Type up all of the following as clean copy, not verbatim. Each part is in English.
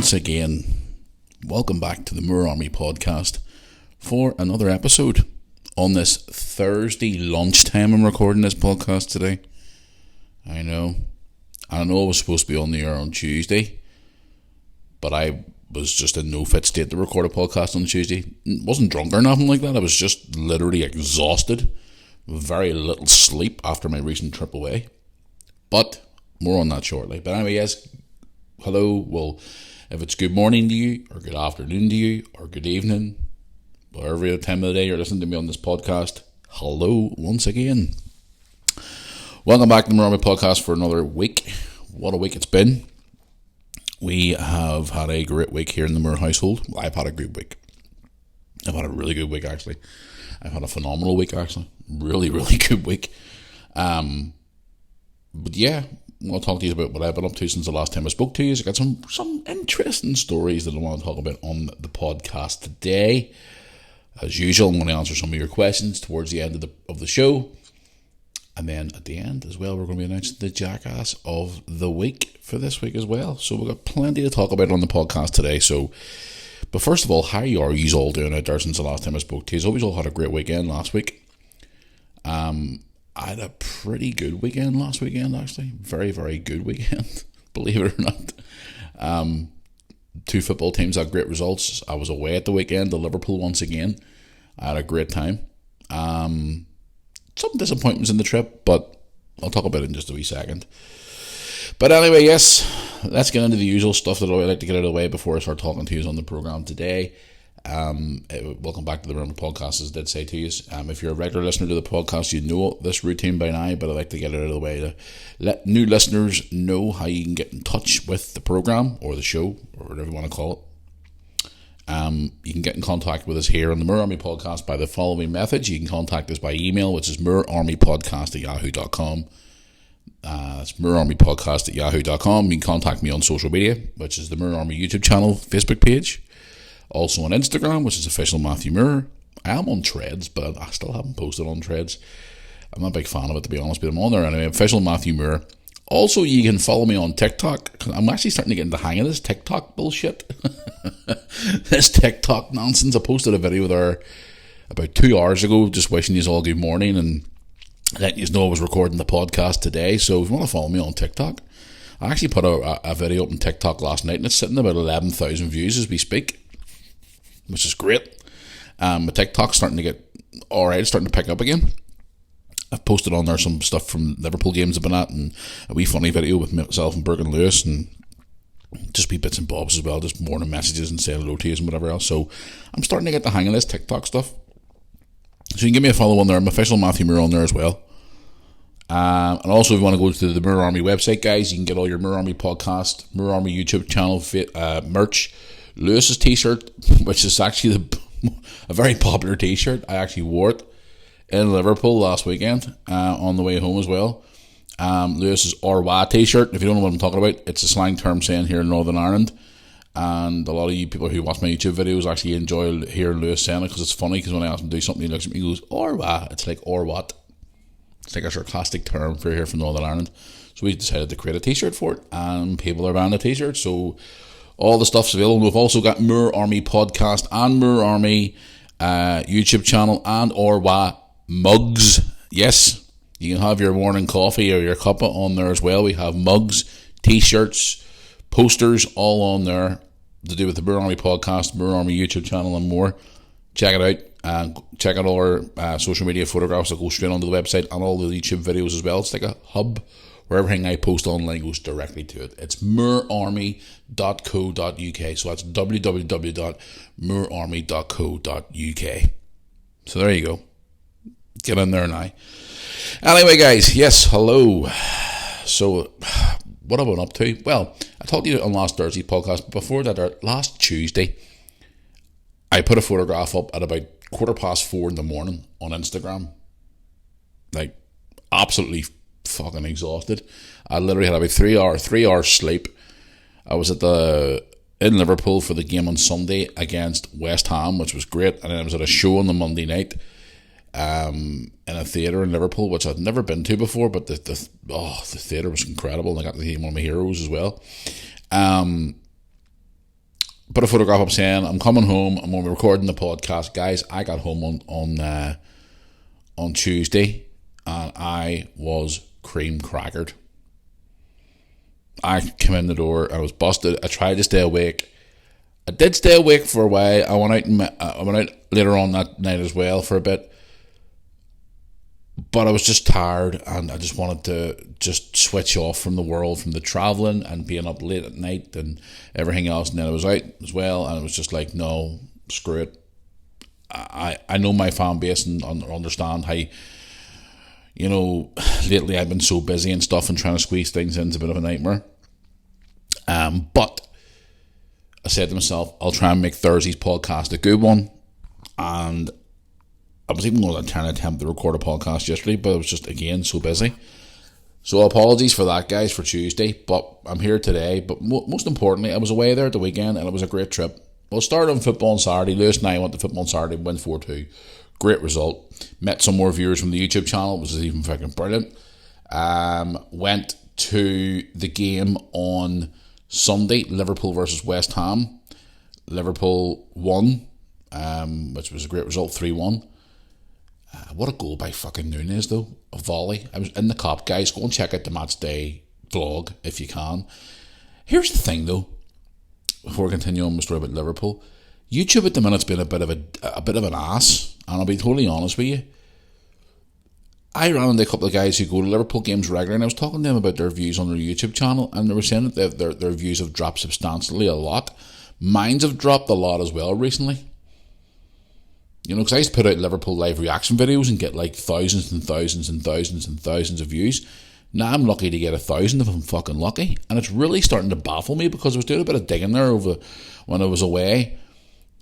once again, welcome back to the Moore Army podcast for another episode on this Thursday lunchtime. I'm recording this podcast today. I know I was supposed to be on the air on Tuesday, but I was just in no fit state to record a podcast on Tuesday. Wasn't drunk or nothing like that. I was just literally exhausted, very little sleep after my recent trip away. But more on that shortly. But anyway, yes, hello. Well, if it's good morning to you, or good afternoon to you, or good evening, whatever time of the day you're listening to me on this podcast, hello once again. Welcome back to the Moore Army podcast for another week. What a week it's been. We have had a great week here in the Moore household. Well, I've had a great week. I've had a really good week, actually. I've had a phenomenal week, actually. Really, really good week. But yeah, I'll talk to you about what I've been up to since the last time I spoke to you. I've got some interesting stories that I want to talk about on the podcast today. As usual, I'm going to answer some of your questions towards the end of the show. And then at the end as well, we're going to be announcing the jackass of the week for this week as well. So we've got plenty to talk about on the podcast today. But first of all, how are you all doing out there since the last time I spoke to you? We all had a great weekend last week. I had a pretty good weekend last weekend, actually. Very, very good weekend, believe it or not. Two football teams had great results. I was away at the weekend to Liverpool once again. I had a great time. Some disappointments in the trip, but I'll talk about it in just a wee second. But anyway, yes, let's get into the usual stuff that I like to get out of the way before I start talking to you on the program today. Welcome back to the Round Podcast, as I did say to you. If you're a regular listener to the podcast, you know this routine by now, but I like to get it out of the way to let new listeners know how you can get in touch with the program or the show or whatever you want to call it. You can get in contact with us here on the Moore Army Podcast by the following methods. You can contact us by email, which is moorearmypodcast@yahoo.com. It's moorearmypodcast@yahoo.com. You can contact me on social media, which is the Moore Army YouTube channel, Facebook page. Also on Instagram, which is official Matthew Moore. I am on Threads, but I still haven't posted on Threads. I'm not a big fan of it, to be honest, but I'm on there anyway. Official Matthew Moore. Also, you can follow me on TikTok. I'm actually starting to get into the hang of this TikTok bullshit. This TikTok nonsense. I posted a video there about 2 hours ago, just wishing you all good morning and letting you know I was recording the podcast today. So if you want to follow me on TikTok, I actually put a video up on TikTok last night, and it's sitting about 11,000 views as we speak, which is great. My TikTok's starting to get alright, it's starting to pick up again. I've posted on there some stuff from Liverpool games I've been at, and a wee funny video with myself and Burke and Lewis, and just wee bits and bobs as well, just morning messages and saying hello to you and whatever else. So I'm starting to get the hang of this TikTok stuff. So you can give me a follow on there. I'm official Matthew Moore on there as well. And also, if you want to go to the Moore Army website, guys, you can get all your Moore Army podcast, Moore Army YouTube channel merch. Lewis's t-shirt, which is actually a very popular t-shirt. I actually wore it in Liverpool last weekend on the way home as well. Lewis's Orwa t-shirt, if you don't know what I'm talking about, it's a slang term saying here in Northern Ireland. And a lot of you people who watch my YouTube videos actually enjoy hearing Lewis saying it, because it's funny, because when I ask him to do something, he looks at me and goes, Orwa. It's like, or what? It's like a sarcastic term for here from Northern Ireland. So we decided to create a t-shirt for it, and people are buying the t-shirt, so all the stuff's available. We've also got Moore Army Podcast and Moore Army YouTube channel and Orwa mugs. Yes, you can have your morning coffee or your cuppa on there as well. We have mugs, t-shirts, posters, all on there to do with the Moore Army Podcast, Moore Army YouTube channel and more. Check it out. And check out all our social media photographs that go straight onto the website, and all the YouTube videos as well. It's like a hub where everything I post online goes directly to it. It's moorearmy.co.uk. So that's www.moorearmy.co.uk. So there you go. Get in there now. Anyway, guys, yes, hello. So, what have I been up to? Well, I talked to you on last Thursday podcast, but before that, last Tuesday, I put a photograph up at about 4:15 in the morning on Instagram. Like, absolutely fucking exhausted. I literally had about 3 hours sleep. I was in Liverpool for the game on Sunday against West Ham, which was great, and then I was at a show on the Monday night in a theatre in Liverpool, which I'd never been to before, but the theatre was incredible, and I got to see one of my heroes as well. put a photograph up saying I'm coming home. I'm going to be recording the podcast, guys. I got home on Tuesday, and I was cream crackered. I came in the door. I was busted. I tried to stay awake. I did stay awake for a while. I went out later on that night as well for a bit. But I was just tired, and I just wanted to just switch off from the world, from the travelling and being up late at night and everything else. And then I was out as well, and it was just like, no, screw it. I know my fan base and understand how, lately I've been so busy and stuff, and trying to squeeze things in is a bit of a nightmare. But I said to myself, I'll try and make Thursday's podcast a good one. And I was even going to try and attempt to record a podcast yesterday, but I was just, again, so busy. So apologies for that, guys, for Tuesday, but I'm here today. But most importantly, I was away there at the weekend, and it was a great trip. We'll start on football on Saturday. Lewis and I went to football on Saturday, win 4-2. Great result. Met some more viewers from the YouTube channel, which is even fucking brilliant. Went to the game on Sunday, Liverpool versus West Ham. Liverpool won, which was a great result, 3-1. What a goal by fucking Nunes, though. A volley. I was in the cop, guys. Go and check out the match day vlog if you can. Here's the thing, though. Before I continue on my story about Liverpool, YouTube at the minute's been a bit of an ass, and I'll be totally honest with you. I ran into a couple of guys who go to Liverpool games regularly, and I was talking to them about their views on their YouTube channel, and they were saying that their views have dropped substantially a lot. Mine's have dropped a lot as well recently. Because I used to put out Liverpool live reaction videos and get like thousands and thousands and thousands and thousands of views. Now I'm lucky to get 1,000 if I'm fucking lucky. And it's really starting to baffle me, because I was doing a bit of digging there when I was away.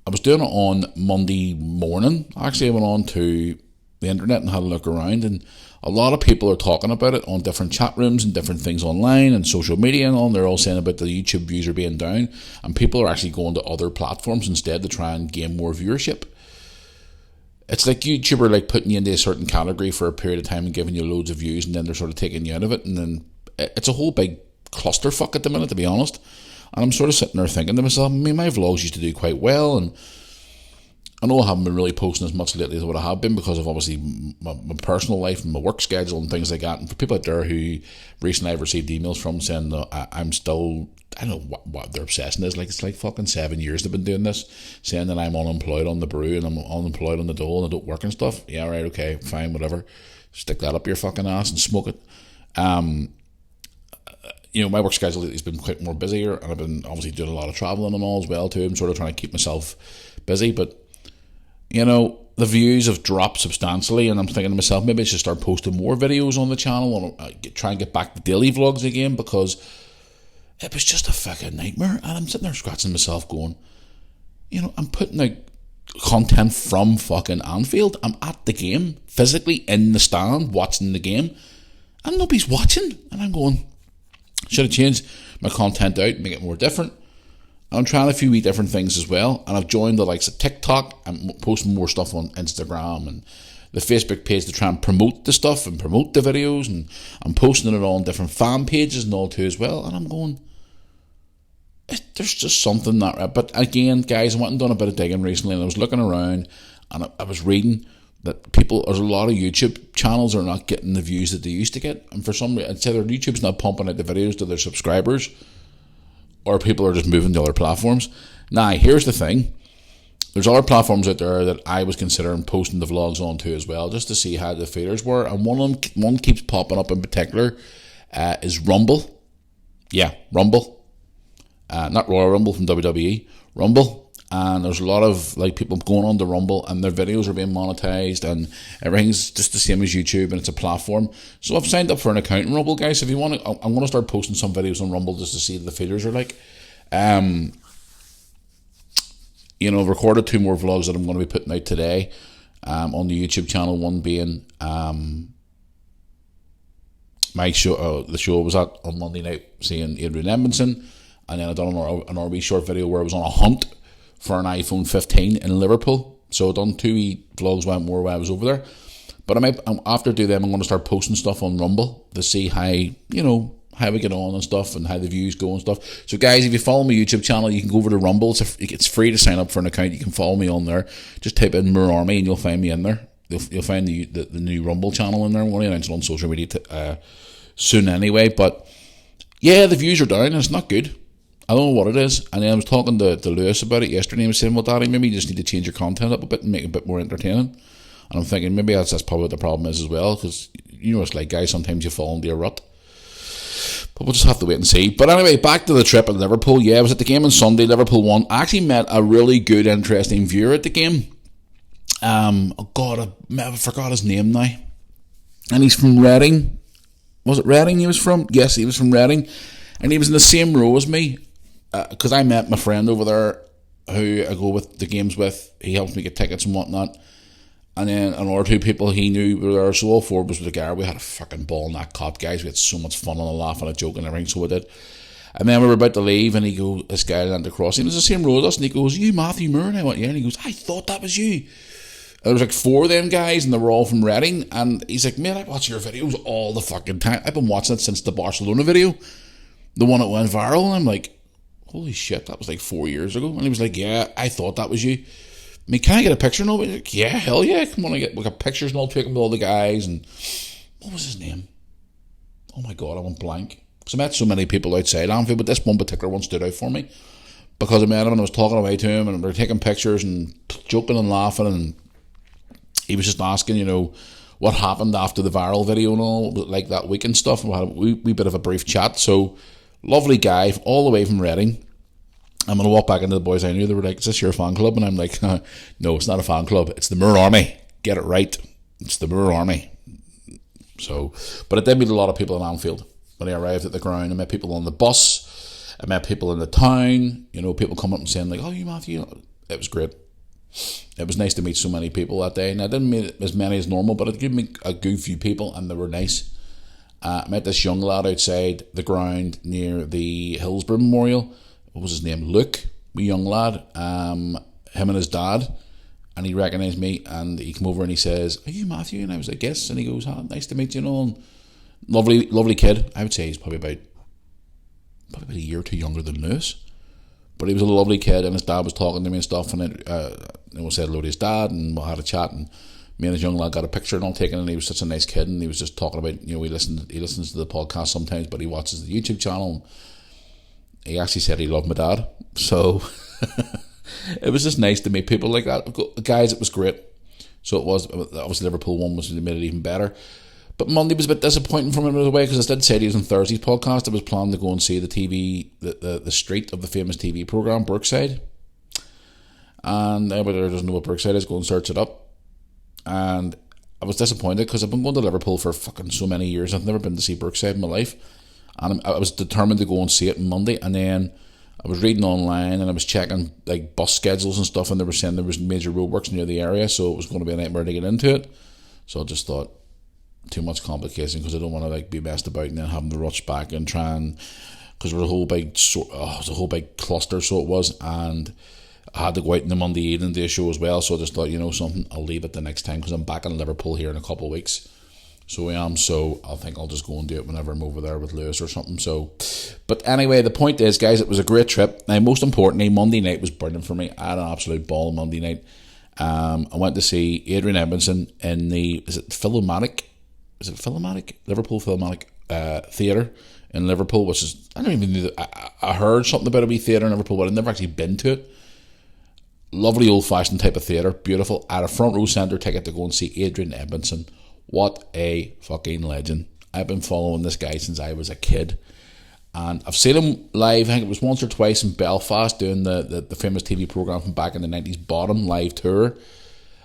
I was doing it on Monday morning. Actually, I went on to the internet and had a look around, and a lot of people are talking about it on different chat rooms and different things online and social media and all. And they're all saying about the YouTube views are being down, and people are actually going to other platforms instead to try and gain more viewership. It's like YouTube are like putting you into a certain category for a period of time and giving you loads of views, and then they're sort of taking you out of it, and then it's a whole big clusterfuck at the minute, to be honest. And I'm sort of sitting there thinking to myself, my vlogs used to do quite well, and I know I haven't been really posting as much lately as what I have been because of obviously my personal life and my work schedule and things like that. And for people out there who recently I've received emails from saying that I'm still, I don't know what their obsession is. Like, it's like fucking 7 years they've been doing this, saying that I'm unemployed on the brew and I'm unemployed on the dole and I don't work and stuff. Yeah, right, okay, fine, whatever. Stick that up your fucking ass and smoke it. My work schedule has been quite more busier, and I've been obviously doing a lot of travelling and all as well too. I'm sort of trying to keep myself busy, but the views have dropped substantially, and I'm thinking to myself, maybe I should start posting more videos on the channel and try and get back to daily vlogs again, because it was just a fucking nightmare. And I'm sitting there scratching myself going, I'm putting out content from fucking Anfield. I'm at the game, physically in the stand, watching the game, and nobody's watching. And I'm going, should have changed my content out, make it more different. I'm trying a few wee different things as well, and I've joined the likes of TikTok. I'm posting more stuff on Instagram and the Facebook page to try and promote the stuff and promote the videos, and I'm posting it on different fan pages and all too as well. And I'm going, there's just something that. But again, guys, I went and done a bit of digging recently, and I was looking around, and I was reading that there's a lot of YouTube channels are not getting the views that they used to get, and for some reason, I'd say their YouTube's not pumping out the videos to their subscribers, or people are just moving to other platforms. Now, here's the thing. There's other platforms out there that I was considering posting the vlogs onto as well, just to see how the feeders were. And one keeps popping up in particular is Rumble. Yeah, Rumble. Not Royal Rumble from WWE. Rumble. And there's a lot of people going on to Rumble, and their videos are being monetized, and everything's just the same as YouTube, and it's a platform. So I've signed up for an account in Rumble, guys. If you want to, I'm going to start posting some videos on Rumble just to see what the feeders are like. I've recorded 2 more vlogs that I'm going to be putting out today on the YouTube channel. One being my show, the show I was at on Monday night, seeing Adrian Edmondson, and then I done an RB short video where I was on a hunt for an iPhone 15 in Liverpool. So I done 2 vlogs more while I was over there. But after I do them, I'm going to start posting stuff on Rumble to see how how we get on and stuff, and how the views go and stuff. So guys, if you follow my YouTube channel, you can go over to Rumble. It's free to sign up for an account. You can follow me on there. Just type in Mirror Army and you'll find me in there. You'll find the new Rumble channel in there. I'm going to announce it on social media soon anyway. But yeah, the views are down and it's not good. I don't know what it is. And then I was talking to Lewis about it yesterday. He was saying, well, Daddy, maybe you just need to change your content up a bit and make it a bit more entertaining. And I'm thinking maybe that's probably what the problem is as well, because you know it's like, guys, sometimes you fall into a rut. But we'll just have to wait and see. But anyway, back to the trip at Liverpool. Yeah, I was at the game on Sunday. Liverpool won. I actually met a really good, interesting viewer at the game. Oh God, I forgot his name now. And he's from Reading. Was it Reading he was from? Yes, he was from Reading. And he was in the same row as me. Because I met my friend over there who I go with the games with. He helps me get tickets and whatnot. And then one or two people he knew were there. So all four of us were together. We had a fucking ball in that cop, guys. We had so much fun and a laugh and a joke and everything, so we did. And then we were about to leave, and this guy leaned across. He was the same row as us, and he goes, "You Matthew Moore?" And I went, "Yeah." And he goes, "I thought that was you." And there was like four of them guys, and they were all from Reading. And he's like, "Man, I watch your videos all the fucking time. I've been watching it since the Barcelona video, the one that went viral." And I'm like, holy shit, that was like 4 years ago. And he was like, "Yeah, I thought that was you. I mean, can I get a picture now?" Like, yeah, hell yeah, come on, we got pictures and all taken with all the guys. And what was his name? Oh my God, I went blank. Because I met so many people outside Anfield, but this one particular one stood out for me. Because I met him and I was talking away to him and we were taking pictures and joking and laughing, and he was just asking, what happened after the viral video and all, like that week and stuff. We had a wee bit of a brief chat. So, lovely guy, all the way from Reading. I'm going to walk back into the boys I knew. They were like, "Is this your fan club?" And I'm like, "No, it's not a fan club. It's the Mirror Army. Get it right. It's the Mirror Army." So, but I did meet a lot of people in Anfield. When I arrived at the ground, I met people on the bus. I met people in the town. People come up and saying like, "Oh, you Matthew." It was great. It was nice to meet so many people that day. And I didn't meet as many as normal, but it gave me a good few people, and they were nice. I met this young lad outside the ground near the Hillsborough Memorial. What was his name? Luke, a young lad. Him and his dad, and he recognised me, and he came over and he says, "Are you Matthew?" And I was like, "Yes." And he goes, "Nice to meet you." And lovely kid. I would say he's probably about a year or two younger than Lewis, but he was a lovely kid, and his dad was talking to me and stuff, and I said hello to his dad, and we had a chat, and me and his young lad got a picture and all taken, and he was such a nice kid, and he was just talking about, he listens to the podcast sometimes, but he watches the YouTube channel. He actually said he loved my dad, so it was just nice to meet people like that. Guys, it was great. So it was, obviously Liverpool one made it even better. But Monday was a bit disappointing for me in a way, because I did say he was on Thursday's podcast. I was planning to go and see the TV, the street of the famous TV programme, Brookside. And anybody that doesn't know what Brookside is, go and search it up. And I was disappointed because I've been going to Liverpool for fucking so many years. I've never been to see Brookside in my life. And I was determined to go and see it on Monday. And then I was reading online and I was checking like bus schedules and stuff, and they were saying there was major roadworks near the area, so it was going to be a nightmare to get into it. So I just thought, too much complication, because I don't want to like be messed about and then having to rush back and try and, because it was a whole big cluster, so it was, and I had to go out on the Monday evening to a show as well. So I just thought, something, I'll leave it the next time, because I'm back in Liverpool here in a couple of weeks. So I am, so I think I'll just go and do it whenever I'm over there with Lewis or something. So, but anyway, the point is, guys, it was a great trip. Now, most importantly, Monday night was brilliant for me. I had an absolute ball on Monday night. I went to see Adrian Edmondson in the, Liverpool Philharmonic Theatre in Liverpool, which is, I don't even know that, I heard something about a wee theatre in Liverpool, but I've never actually been to it. Lovely old-fashioned type of theatre, beautiful. I had a front row centre ticket to go and see Adrian Edmondson. What a fucking legend. I've been following this guy since I was a kid, and I've seen him live. I think it was once or twice in Belfast doing the famous TV programme from back in the 90s, Bottom live tour.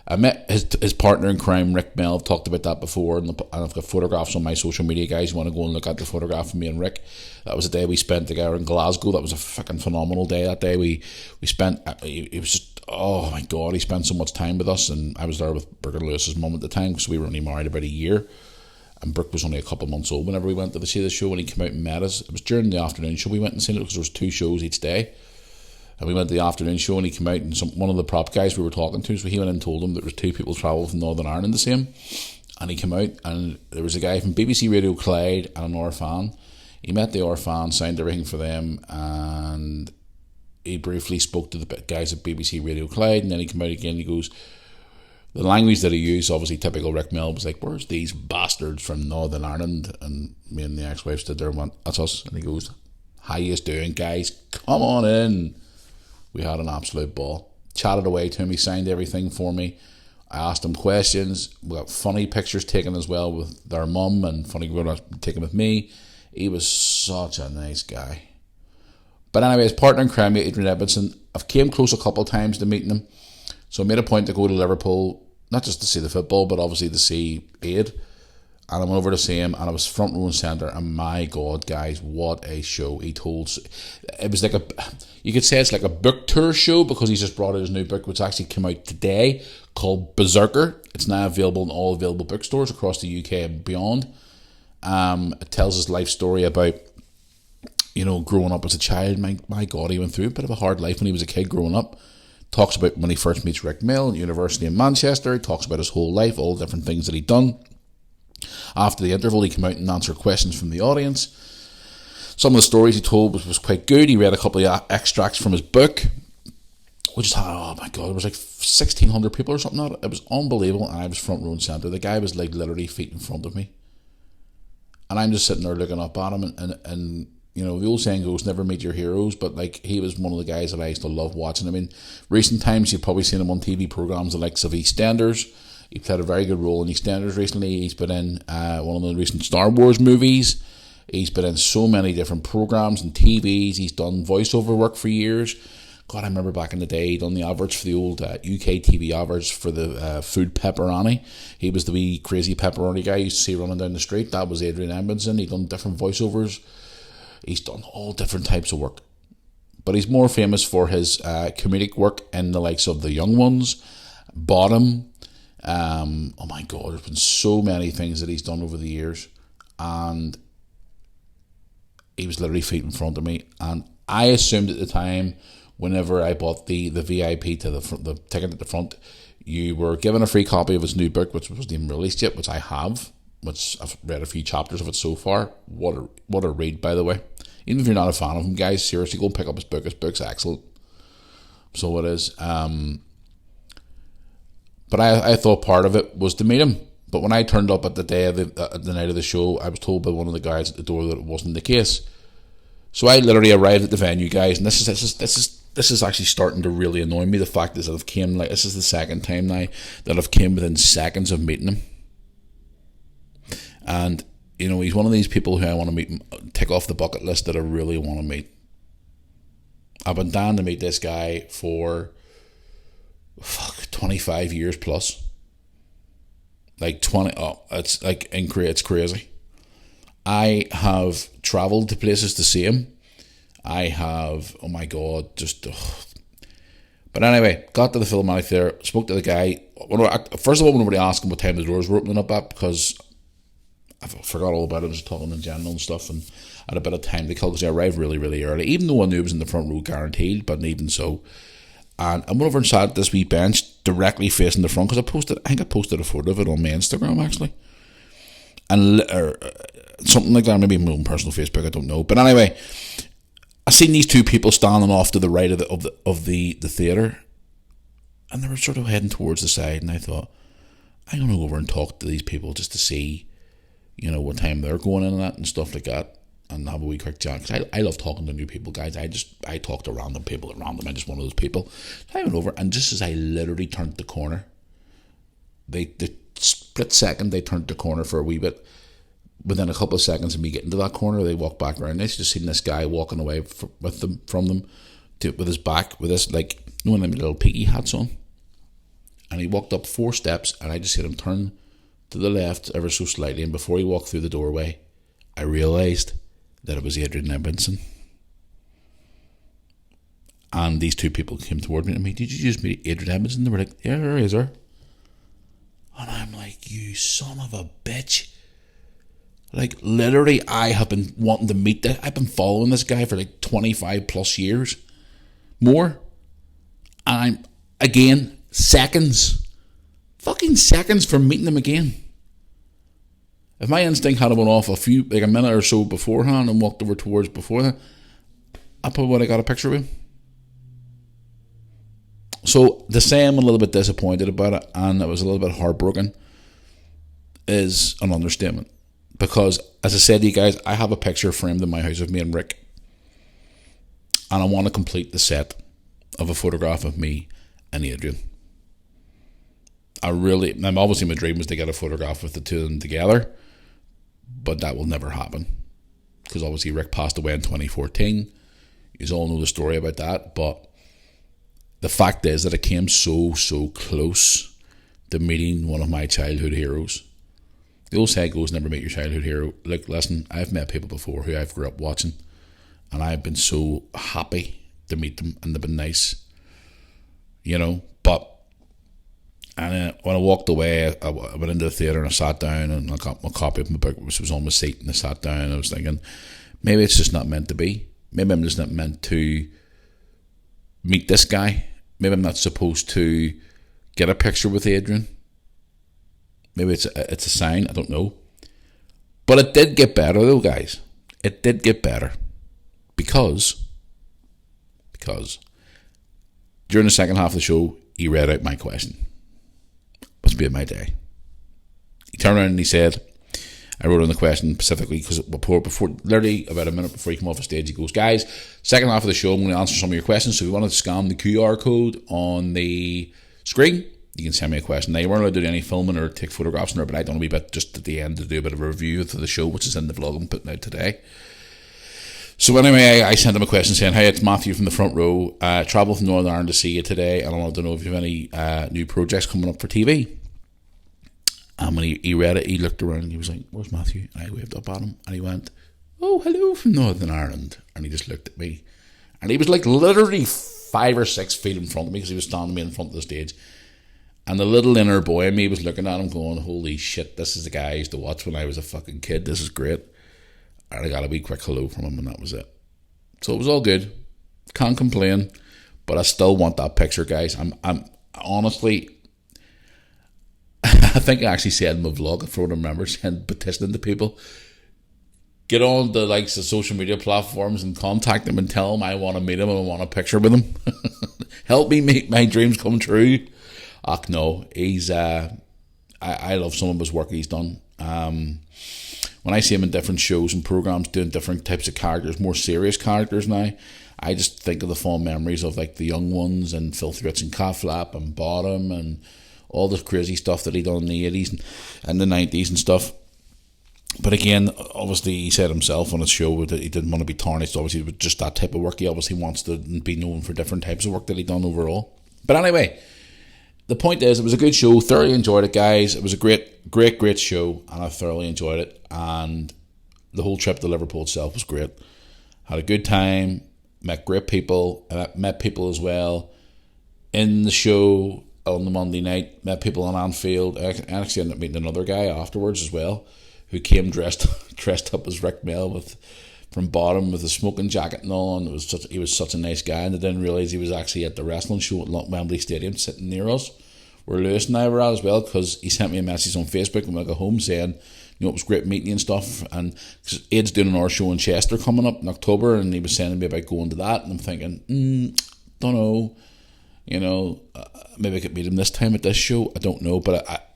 I met his partner in crime, Rick Mel. I've talked about that before, and I've got photographs on my social media, guys. You want to go and look at the photograph of me and Rick. That was a day we spent together in Glasgow. That was a fucking phenomenal day that day. We spent, it was just, oh my God, he spent so much time with us, and I was there with Brooke and Lewis's mum at the time, because we were only married about a year, and Brooke was only a couple of months old whenever we went to see the show, when he came out and met us. It was during the afternoon show we went and seen it, because there was 2 shows each day. And we went to the afternoon show, and he came out, and one of the prop guys we were talking to, so he went and told him that there was 2 people travelling from Northern Ireland to see him. And he came out, and there was a guy from BBC Radio Clyde and an fan. He met the R fans, signed everything for them, and he briefly spoke to the guys at BBC Radio Clyde, and then he came out again. He goes, the language that he used, obviously typical Rick Mill, was like, "Where's these bastards from Northern Ireland?" And me and the ex-wife stood there and went, "That's us." And he goes, "How you doing, guys? Come on in." We had an absolute ball. Chatted away to him. He signed everything for me. I asked him questions. We got funny pictures taken as well with their mum, and funny photos taken with me. He was such a nice guy. But anyway, his partner in crime, Adrian Edmondson, I've came close a couple of times to meeting him. So I made a point to go to Liverpool, not just to see the football, but obviously to see Aid. And I went over to see him, and I was front row and centre. And my God, guys, what a show! He told, it was like you could say it's like a book tour show, because he's just brought out his new book, which actually came out today, called Berserker. It's now available in all available bookstores across the UK and beyond. It tells his life story about, growing up as a child. My God, he went through a bit of a hard life when he was a kid growing up. Talks about when he first meets Rick Mill at University in Manchester. He talks about his whole life, all the different things that he'd done. After the interval, he came out and answered questions from the audience. Some of the stories he told was quite good. He read a couple of extracts from his book, which had, oh my God, it was like 1,600 people or something like that. It was unbelievable, and I was front row and centre. The guy was like literally feet in front of me. And I'm just sitting there looking up at him, and the old saying goes, never meet your heroes, but like, he was one of the guys that I used to love watching. I mean, recent times you've probably seen him on TV programmes the likes of EastEnders. He played a very good role in EastEnders recently. He's been in one of the recent Star Wars movies. He's been in so many different programmes and TVs. He's done voiceover work for years. God, I remember back in the day, he done the adverts for the old UK TV adverts for the food pepperoni. He was the wee crazy pepperoni guy you used to see running down the street. That was Adrian Edmondson. He done different voiceovers. He's done all different types of work. But he's more famous for his comedic work in the likes of The Young Ones, Bottom. Oh my God, there's been so many things that he's done over the years. And he was literally feet in front of me. And I assumed at the time, whenever I bought the VIP to the ticket at the front, you were given a free copy of his new book, which wasn't even released yet, which I have, which I've read a few chapters of it so far. What a read, by the way. Even if you're not a fan of him, guys, seriously, go and pick up his book. His book's excellent. So it is. But I thought part of it was to meet him. But when I turned up at the night of the show, I was told by one of the guys at the door that it wasn't the case. So I literally arrived at the venue, guys, and this is actually starting to really annoy me. The fact is that this is the second time now that I've came within seconds of meeting him. And he's one of these people who I want to meet, tick off the bucket list that I really want to meet. I've been down to meet this guy for 25 years plus. It's crazy. I have travelled to places to see him. I have, oh my God, But anyway, got to the Philharmonic there, spoke to the guy. First of all, nobody asked him what time the doors were opening up at, because I forgot all about it. I was talking in general and stuff, and I had a bit of time to kill because I arrived really, really early, even though I knew it was in the front row guaranteed, but even so. And I went over and sat at this wee bench directly facing the front, because I think I posted a photo of it on my Instagram, actually. And something like that, maybe my own personal Facebook, I don't know. But anyway, I seen these two people standing off to the right of the theatre, and they were sort of heading towards the side, and I thought, I'm going to go over and talk to these people just to see, what time they're going in and stuff like that, and have a wee quick chat, because I love talking to new people, guys. I talk to random people at random. I'm just one of those people. So I went over, and just as I literally turned the corner, the split second they turned the corner for a wee bit, within a couple of seconds of me getting to that corner, they walked back around. I just seen this guy walking away with his back, with this, one of them little piggy hats on. And he walked up 4 steps, and I just seen him turn to the left ever so slightly. And before he walked through the doorway, I realised that it was Adrian Edmondson. And these two people came toward me and me, did you just meet Adrian Edmondson? They were like, yeah, there he is, sir. And I'm like, you son of a bitch. Literally, I have been wanting to meet this. I've been following this guy for 25 plus years. More. And seconds. Fucking seconds from meeting him again. If my instinct had went off a minute or so beforehand and walked over towards before that, I probably would have got a picture of him. So to say I'm a little bit disappointed about it and it was a little bit heartbroken is an understatement. Because, as I said to you guys, I have a picture framed in my house of me and Rick. And I want to complete the set of a photograph of me and Adrian. Obviously my dream was to get a photograph with the two of them together. But that will never happen. Because obviously Rick passed away in 2014. You all know the story about that. But the fact is that it came so close to meeting one of my childhood heroes. The old saying goes, never meet your childhood hero. Look, listen, I've met people before who I've grew up watching, and I've been so happy to meet them, and they've been nice, but when I walked away, I went into the theatre and I sat down and I got my copy of my book, which was on my seat, and I sat down and I was thinking, maybe it's just not meant to be. Maybe I'm just not meant to meet this guy. Maybe I'm not supposed to get a picture with Adrian. Maybe it's a sign, I don't know. But it did get better though, guys. It did get better. Because during the second half of the show, he read out my question. What's been my day? He turned around and he said, I wrote on the question specifically because before literally about a minute before he came off the stage, he goes, guys, second half of the show, I'm going to answer some of your questions. So if you want to scan the QR code on the screen, you can send me a question. Now, you weren't allowed to do any filming or take photographs in there, but I done a wee bit just at the end to do a bit of a review of the show, which is in the vlog I'm putting out today. So anyway, I sent him a question saying, hey, it's Matthew from the front row. Travel from Northern Ireland to see you today, and I wanted to know if you have any new projects coming up for TV. And when he read it, he looked around and he was like, where's Matthew? And I waved up at him and he went, oh, hello from Northern Ireland. And he just looked at me. And he was like literally 5 or 6 feet in front of me because he was standing me in front of the stage. And the little inner boy in me was looking at him going, holy shit, this is the guy I used to watch when I was a fucking kid. This is great. And I got a wee quick hello from him and that was it. So it was all good. Can't complain. But I still want that picture, guys. I'm honestly, I think I actually said in my vlog, if I remember, petitioning to people, get on the likes of social media platforms and contact them and tell them I want to meet him and I want a picture with him. Help me make my dreams come true. Ach no, he's I love some of his work he's done. When I see him in different shows and programs doing different types of characters, more serious characters now, I just think of the fond memories of like the young ones and Filthy Rich and Cat Flap and Bottom and all the crazy stuff that he done in the 80s and the 90s and stuff. But again, obviously he said himself on his show that he didn't want to be tarnished, obviously, with just that type of work. He obviously wants to be known for different types of work that he done overall. But anyway, the point is, it was a good show. Thoroughly enjoyed it, guys. It was a great show, and I thoroughly enjoyed it. And the whole trip to Liverpool itself was great. Had a good time. Met great people. Met people as well in the show on the Monday night. Met people on Anfield. I actually ended up meeting another guy afterwards as well, who came dressed up as Rick Mell from Bottom with a smoking jacket and all, and he was such a nice guy, and I didn't realise he was actually at the wrestling show at Wembley Stadium sitting near us, where Lewis and I were at as well, because he sent me a message on Facebook when I got home saying, it was great meeting you and stuff, and cause Ed's doing an hour show in Chester coming up in October, and he was sending me about going to that, and I'm thinking, don't know, maybe I could meet him this time at this show, I don't know, but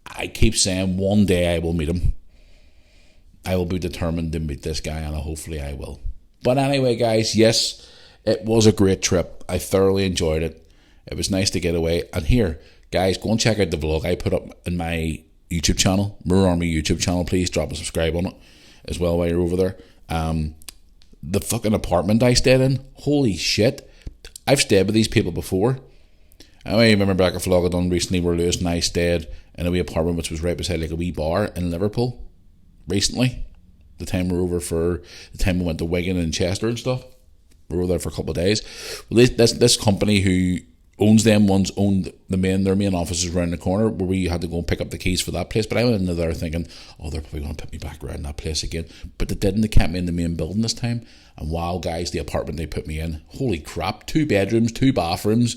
I keep saying one day I will meet him. I will be determined to meet this guy, and hopefully I will. But anyway, guys, yes, it was a great trip. I thoroughly enjoyed it. It was nice to get away. And here, guys, go and check out the vlog I put up in my YouTube channel, Mirror Army YouTube channel. Please drop a subscribe on it as well while you're over there. The fucking apartment I stayed in, holy shit. I've stayed with these people before. I remember back a vlog I done recently where Lewis and I stayed in a wee apartment which was right beside like a wee bar in Liverpool. Recently, the time we went to Wigan and Chester and stuff, we were there for a couple of days. Well, this company who owns them owned their main offices around the corner, where we had to go and pick up the keys for that place. But I went into there thinking, they're probably going to put me back around that place again. But they didn't. They kept me in the main building this time. And wow, guys, the apartment they put me in, holy crap! 2 bedrooms, 2 bathrooms,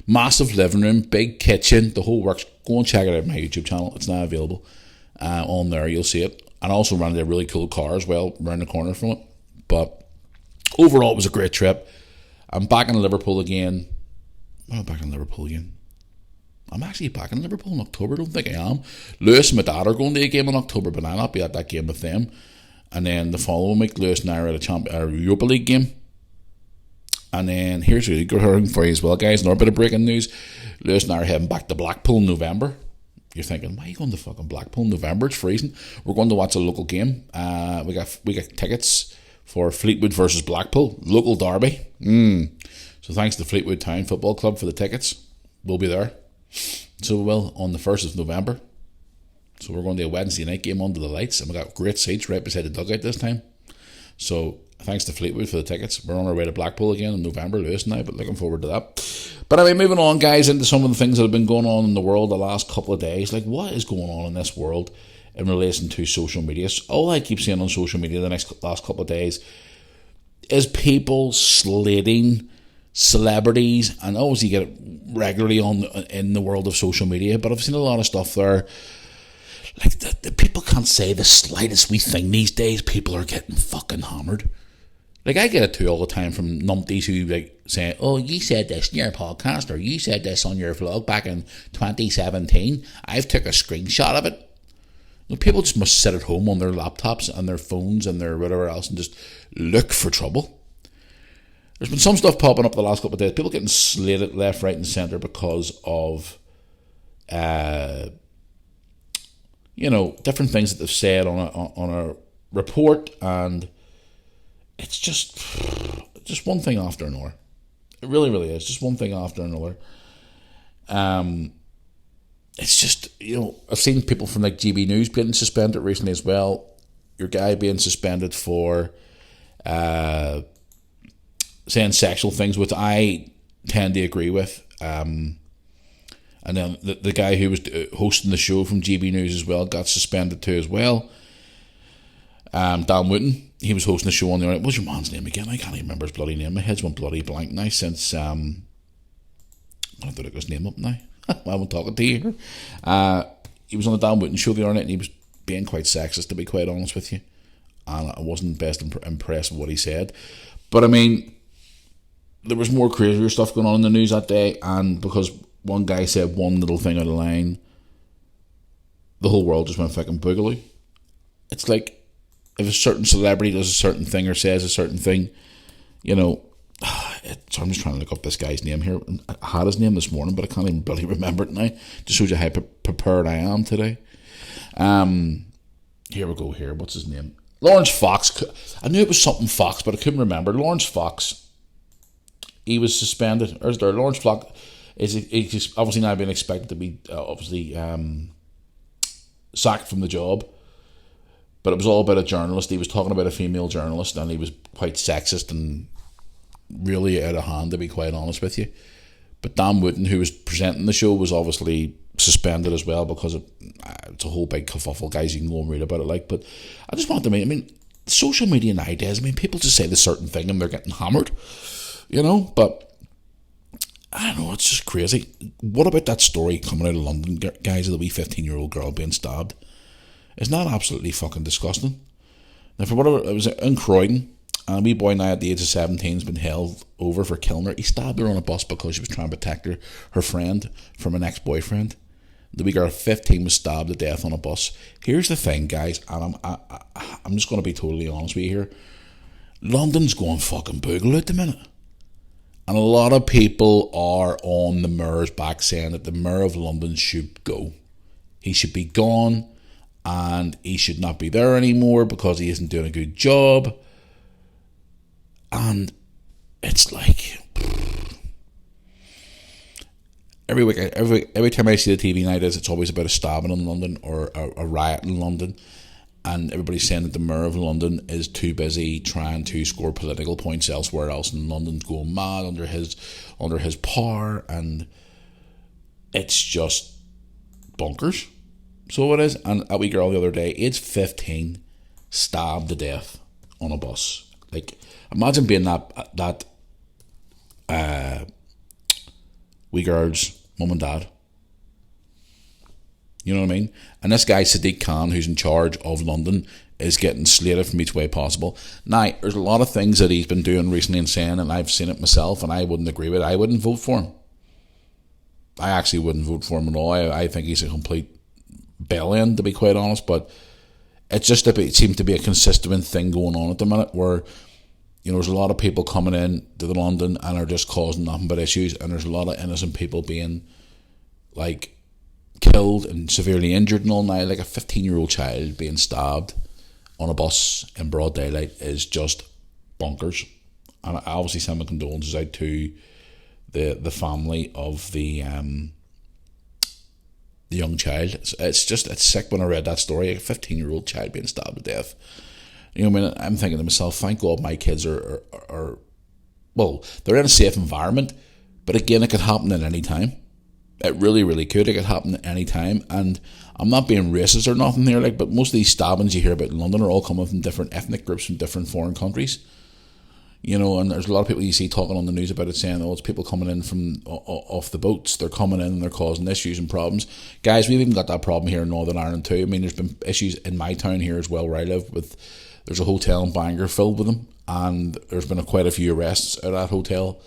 massive living room, big kitchen, the whole works. Go and check it out on my YouTube channel. It's now available. on there. You'll see it. And I also rented a really cool car as well around the corner from it. But overall, it was a great trip. I'm back in Liverpool again. I'm back in Liverpool again. I'm actually back in Liverpool in October. I don't think I am. Lewis and my dad are going to a game in October, but I'll not be at that game with them. And then the following week, Lewis and I are at a Europa League game. And then here's a good thing for you as well, guys. Another bit of breaking news. Lewis and I are heading back to Blackpool in November. You're thinking, why are you going to fucking Blackpool in November? It's freezing. We're going to watch a local game. We got tickets for Fleetwood versus Blackpool, local derby. So thanks to Fleetwood Town Football Club for the tickets. We'll be there. So we will on the 1st of November. So we're going to a Wednesday night game under the lights, and we got great seats right beside the dugout this time. So thanks to Fleetwood for the tickets. We're on our way to Blackpool again in November, Lewis and I, but looking forward to that. But anyway, moving on, guys, into some of the things that have been going on in the world the last couple of days. Like, what is going on in this world in relation to social media? All I keep seeing on social media the last couple of days is people slating celebrities, and obviously you get it regularly in the world of social media, but I've seen a lot of stuff there. Like, the people can't say the slightest wee thing these days. People are getting fucking hammered. Like, I get it too all the time from numpties who like say, oh, you said this in your podcast, or you said this on your vlog back in 2017. I've took a screenshot of it. You know, people just must sit at home on their laptops and their phones and their whatever else and just look for trouble. There's been some stuff popping up the last couple of days. People getting slated left, right and centre because of different things that they've said on a report, and it's just one thing after another. It really, really is. Just one thing after another. It's just, I've seen people from like GB News getting suspended recently as well. Your guy being suspended for saying sexual things, which I tend to agree with. And then the guy who was hosting the show from GB News as well got suspended too as well. Dan Wooten, he was hosting the show on the night. What's your man's name again? I can't even remember his bloody name. My head's went bloody blank now since I'm going to look his name up now. I'm talking to you. He was on the Dan Wooten show the other night, and he was being quite sexist, to be quite honest with you. And I wasn't best impressed with what he said. But I mean, there was more crazier stuff going on in the news that day, and because one guy said one little thing out of line, the whole world just went fucking boogaloo. It's like, if a certain celebrity does a certain thing or says a certain thing, so I'm just trying to look up this guy's name here. I had his name this morning, but I can't even bloody remember it now. Just shows you how prepared I am today. Here we go here. What's his name? Lawrence Fox. I knew it was something Fox, but I couldn't remember. Lawrence Fox. He was suspended. Lawrence Fox is obviously now being expected to be sacked from the job. But it was all about a journalist. He was talking about a female journalist, and he was quite sexist and really out of hand, to be quite honest with you. But Dan Wooten, who was presenting the show, was obviously suspended as well because it's a whole big kerfuffle, guys. You can go and read about it. But I just wanted to social media nowadays, people just say this certain thing and they're getting hammered, But I don't know, it's just crazy. What about that story coming out of London, guys, of the wee 15-year-old girl being stabbed? Isn't that absolutely fucking disgusting? Now, for whatever, it was in Croydon, and a wee boy now at the age of 17 has been held over for killing her. He stabbed her on a bus because she was trying to protect her friend from an ex-boyfriend. The wee girl at 15 was stabbed to death on a bus. Here's the thing, guys, and I'm just going to be totally honest with you here. London's going fucking boogaloo at the minute. And a lot of people are on the mayor's back saying that the mayor of London should go. He should be gone. And he should not be there anymore because he isn't doing a good job. And it's like every time I see the TV nowadays, it's always about a stabbing in London or a riot in London, and everybody's saying that the mayor of London is too busy trying to score political points elsewhere else, and London's going mad under his power, and it's just bonkers. So it is. And a wee girl the other day, age 15, stabbed to death on a bus. Like, imagine being that wee girl's mum and dad. You know what I mean? And this guy, Sadiq Khan, who's in charge of London, is getting slated from each way possible. Now, there's a lot of things that he's been doing recently and saying, and I've seen it myself, and I wouldn't agree with it. I wouldn't vote for him. I actually wouldn't vote for him at all. I think he's a complete bellend, to be quite honest, but it seems to be a consistent thing going on at the minute where, you know, there's a lot of people coming in to London and are just causing nothing but issues, and there's a lot of innocent people being, like, killed and severely injured and all. Now, like a 15-year-old child being stabbed on a bus in broad daylight is just bonkers. And I obviously send my condolences out to the family of the young child. It's sick when I read that story. A 15-year-old child being stabbed to death. You know, I mean, I'm thinking to myself, thank God my kids are well, they're in a safe environment, but again, it could happen at any time. It really, really could. It could happen at any time. And I'm not being racist or nothing here, like, but most of these stabbings you hear about in London are all coming from different ethnic groups from different foreign countries. You know, and there's a lot of people you see talking on the news about it, saying, oh, it's people coming in from off the boats. They're coming in and they're causing issues and problems. Guys, we've even got that problem here in Northern Ireland too. I mean, there's been issues in my town here as well, where I live, there's a hotel in Bangor filled with them, and there's been quite a few arrests at that hotel.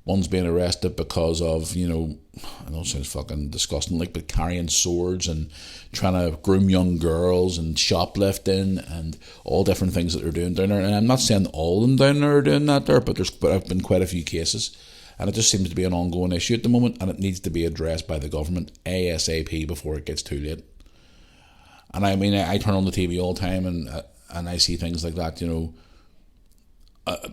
One's being arrested because of, you know, I know it sounds fucking disgusting, like, but carrying swords and trying to groom young girls and shoplifting and all different things that they're doing down there. And I'm not saying all of them down there are doing that there, but there's been quite a few cases. And it just seems to be an ongoing issue at the moment, and it needs to be addressed by the government ASAP before it gets too late. And I mean, I turn on the TV all the time and I see things like that, you know.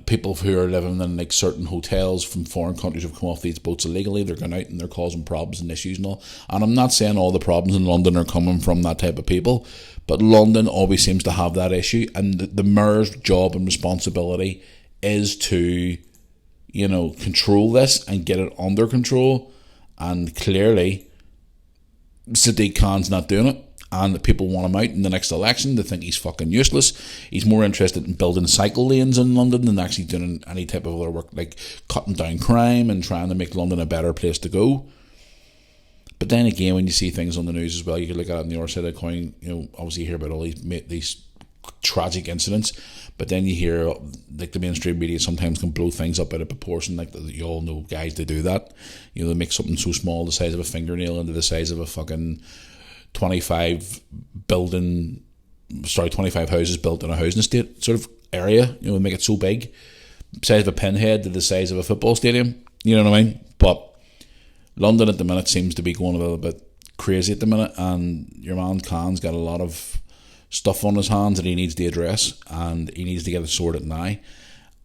People who are living in like certain hotels from foreign countries have come off these boats illegally. They're going out and they're causing problems and issues and all. And I'm not saying all the problems in London are coming from that type of people, but London always seems to have that issue. And the mayor's job and responsibility is to, you know, control this and get it under control. And clearly, Sadiq Khan's not doing it. And people want him out in the next election. They think he's fucking useless. He's more interested in building cycle lanes in London than actually doing any type of other work, like cutting down crime and trying to make London a better place to go. But then again, when you see things on the news as well, you can look at it on the other side of the coin. You know, obviously you hear about all these tragic incidents, but then you hear, like, the mainstream media sometimes can blow things up out of proportion. Like, you all know guys, they do that. You know, they make something so small, the size of a fingernail, into the size of a fucking 25 houses built in a housing estate sort of area. You know, make it so big, size of a pinhead to the size of a football stadium. You know what I mean? But London at the minute seems to be going a little bit crazy at the minute, and your man Khan's got a lot of stuff on his hands that he needs to address, and he needs to get it sorted now. And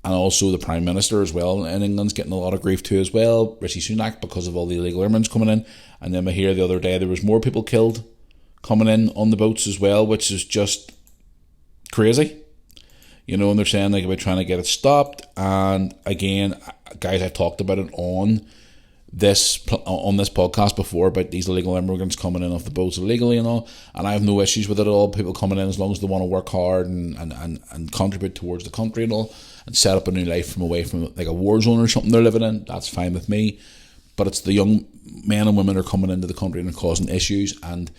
also the Prime Minister as well in England's getting a lot of grief too as well, Rishi Sunak, because of all the illegal immigrants coming in. And then I hear the other day there was more people killed coming in on the boats as well, which is just crazy. You know, and they're saying, like, about trying to get it stopped. And again, guys, I've talked about it on this podcast before, about these illegal immigrants coming in off the boats illegally and all, and I have no issues with it at all. People coming in as long as they want to work hard and contribute towards the country and all, and set up a new life from away from like a war zone or something they're living in. That's fine with me. But it's the young men and women who are coming into the country and are causing issues. And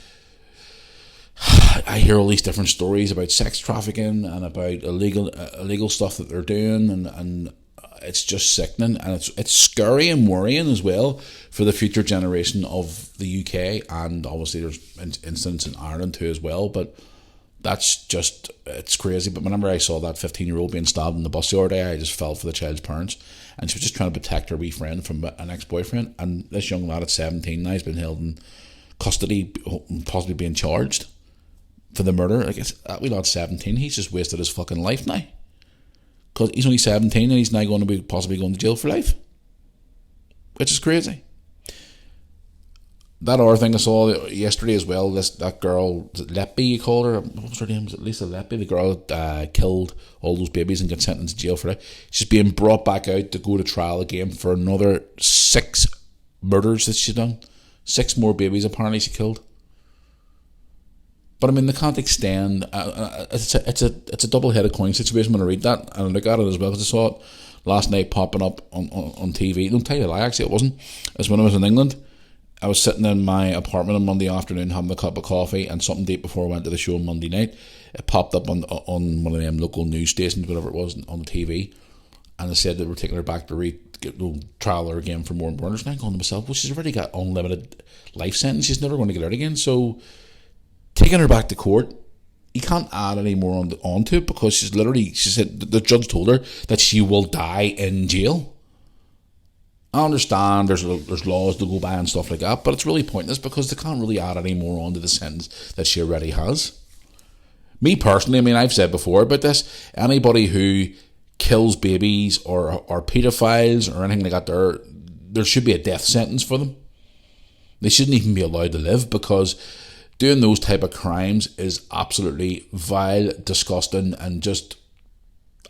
I hear all these different stories about sex trafficking and about illegal stuff that they're doing, and it's just sickening, and it's scary and worrying as well for the future generation of the UK. And obviously there's incidents in Ireland too as well, but that's just, it's crazy. But whenever I saw that 15-year-old being stabbed in the bus the other day, I just felt for the child's parents, and she was just trying to protect her wee friend from an ex-boyfriend. And this young lad at 17 now has been held in custody, possibly being charged for the murder. Like, it's that wee lad's 17, he's just wasted his fucking life now, because he's only 17 and he's now going to be possibly going to jail for life, which is crazy. That other thing I saw yesterday as well, that girl, Leppy, you called her, what was her name? Was it Lisa Leppy? The girl that killed all those babies and got sentenced to jail for life. She's being brought back out to go to trial again for another 6 murders that she's done. 6 more babies apparently she killed. But I mean, they can't extend. It's a double-headed coin situation when I read that and I look at it as well, because I saw it last night popping up on TV. Don't tell you a lie, actually it wasn't. It's when I was in England. I was sitting in my apartment on Monday afternoon having a cup of coffee, and something deep before I went to the show on Monday night, it popped up on one of them local news stations, whatever it was, on the TV, and they said they were taking her back to trial her again for more murders. And I'm going to myself, well, she's already got unlimited life sentence. She's never going to get out again. So taking her back to court, you can't add any more onto it, because she said the judge told her that she will die in jail. I understand there's laws to go by and stuff like that, but it's really pointless because they can't really add any more onto the sentence that she already has. Me personally, I mean, I've said before about this, anybody who kills babies or pedophiles or anything like that, there should be a death sentence for them. They shouldn't even be allowed to live, because doing those type of crimes is absolutely vile, disgusting, and just,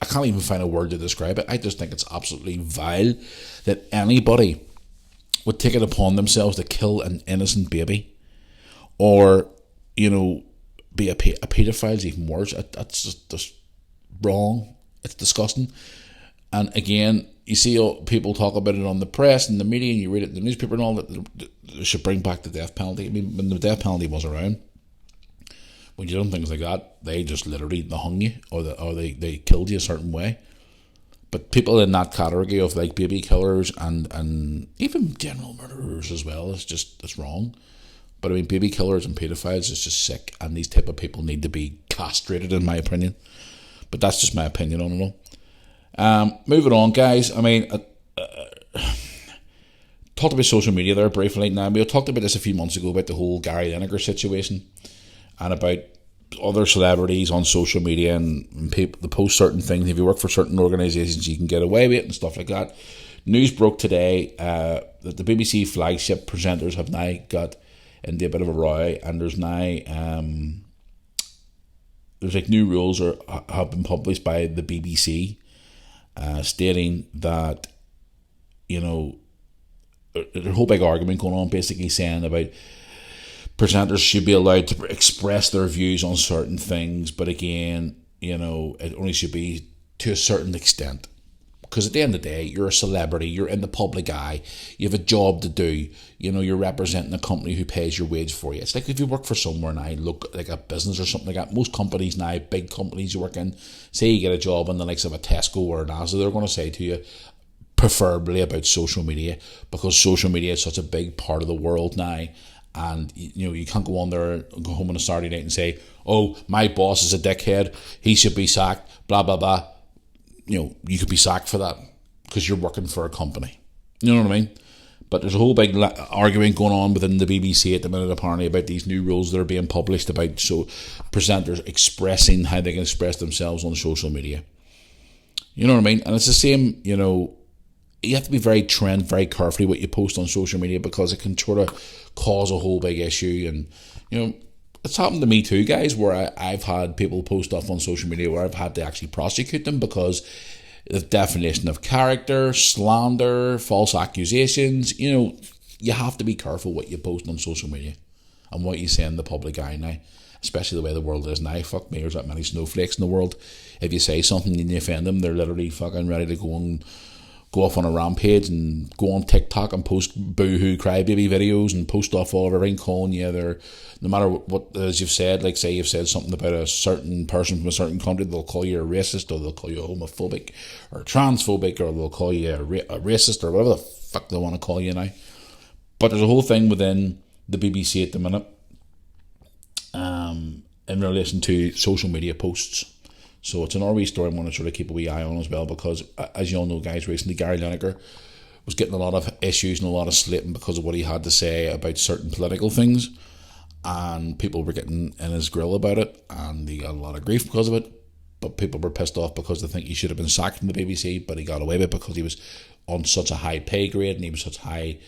I can't even find a word to describe it. I just think it's absolutely vile that anybody would take it upon themselves to kill an innocent baby, or, be a paedophile is even worse. That's just wrong. It's disgusting. And again, you see people talk about it on the press and the media, and you read it in the newspaper and all, that they should bring back the death penalty. I mean, when the death penalty was around, when you done things like that, they just literally hung you, or they killed you a certain way. But people in that category of like baby killers and even general murderers as well, it's wrong. But I mean, baby killers and pedophiles is just sick, and these type of people need to be castrated, in my opinion. But that's just my opinion on it all. Moving on, guys. I mean, talked about social media there briefly. Now, we talked about this a few months ago about the whole Gary Lineker situation, and about other celebrities on social media and people that post certain things. If you work for certain organisations, you can get away with it and stuff like that. News broke today that the BBC flagship presenters have now got into a bit of a row, and there's now there's like new rules have been published by the BBC, stating that, there's a whole big argument going on, basically saying about presenters should be allowed to express their views on certain things, but again, it only should be to a certain extent. Because at the end of the day, you're a celebrity, you're in the public eye, you have a job to do, you're representing a company who pays your wage for you. It's like if you work for somewhere now, look like a business or something like that. Most companies now, big companies you work in, say you get a job in the likes of a Tesco or an Asda, they're going to say to you, preferably about social media, because social media is such a big part of the world now. And you can't go on there, go home on a Saturday night and say, oh, my boss is a dickhead, he should be sacked, blah blah blah. You could be sacked for that because you're working for a company. You know what I mean? But there's a whole big argument going on within the BBC at the minute, apparently, about these new rules that are being published about presenters expressing how they can express themselves on social media. You know what I mean? And it's the same, you have to be very carefully what you post on social media, because it can sort of cause a whole big issue. And, it's happened to me too, guys, where I've had people post stuff on social media where I've had to actually prosecute them because the definition of character, slander, false accusations. You have to be careful what you post on social media and what you say in the public eye now, especially the way the world is now. Fuck me, there's that many snowflakes in the world. If you say something and you offend them, they're literally fucking ready to go off on a rampage and go on TikTok and post boo-hoo crybaby videos and post off all over everything, calling you no matter what, as you've said, like say you've said something about a certain person from a certain country, they'll call you a racist, or they'll call you homophobic or transphobic, or they'll call you a racist, or whatever the fuck they want to call you now. But there's a whole thing within the BBC at the minute in relation to social media posts. So it's an RV story I want to sort of keep a wee eye on as well, because as you all know, guys, recently Gary Lineker was getting a lot of issues and a lot of slating because of what he had to say about certain political things, and people were getting in his grill about it, and he got a lot of grief because of it. But people were pissed off because they think he should have been sacked from the BBC, but he got away with it because he was on such a high pay grade and he was such high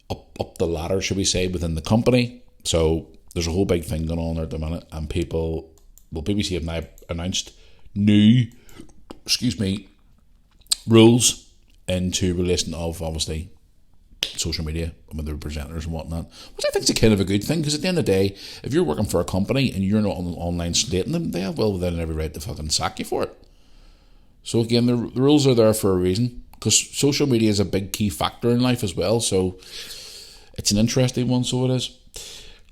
up the ladder, should we say, within the company. So there's a whole big thing going on there at the minute, and BBC have now announced new, rules into relation of, obviously, social media with their presenters and whatnot, which I think is a kind of a good thing, because at the end of the day, if you're working for a company and you're not online slating them, they have well within every right to fucking sack you for it. So again, the rules are there for a reason, because social media is a big key factor in life as well. So It's an interesting one, so it is.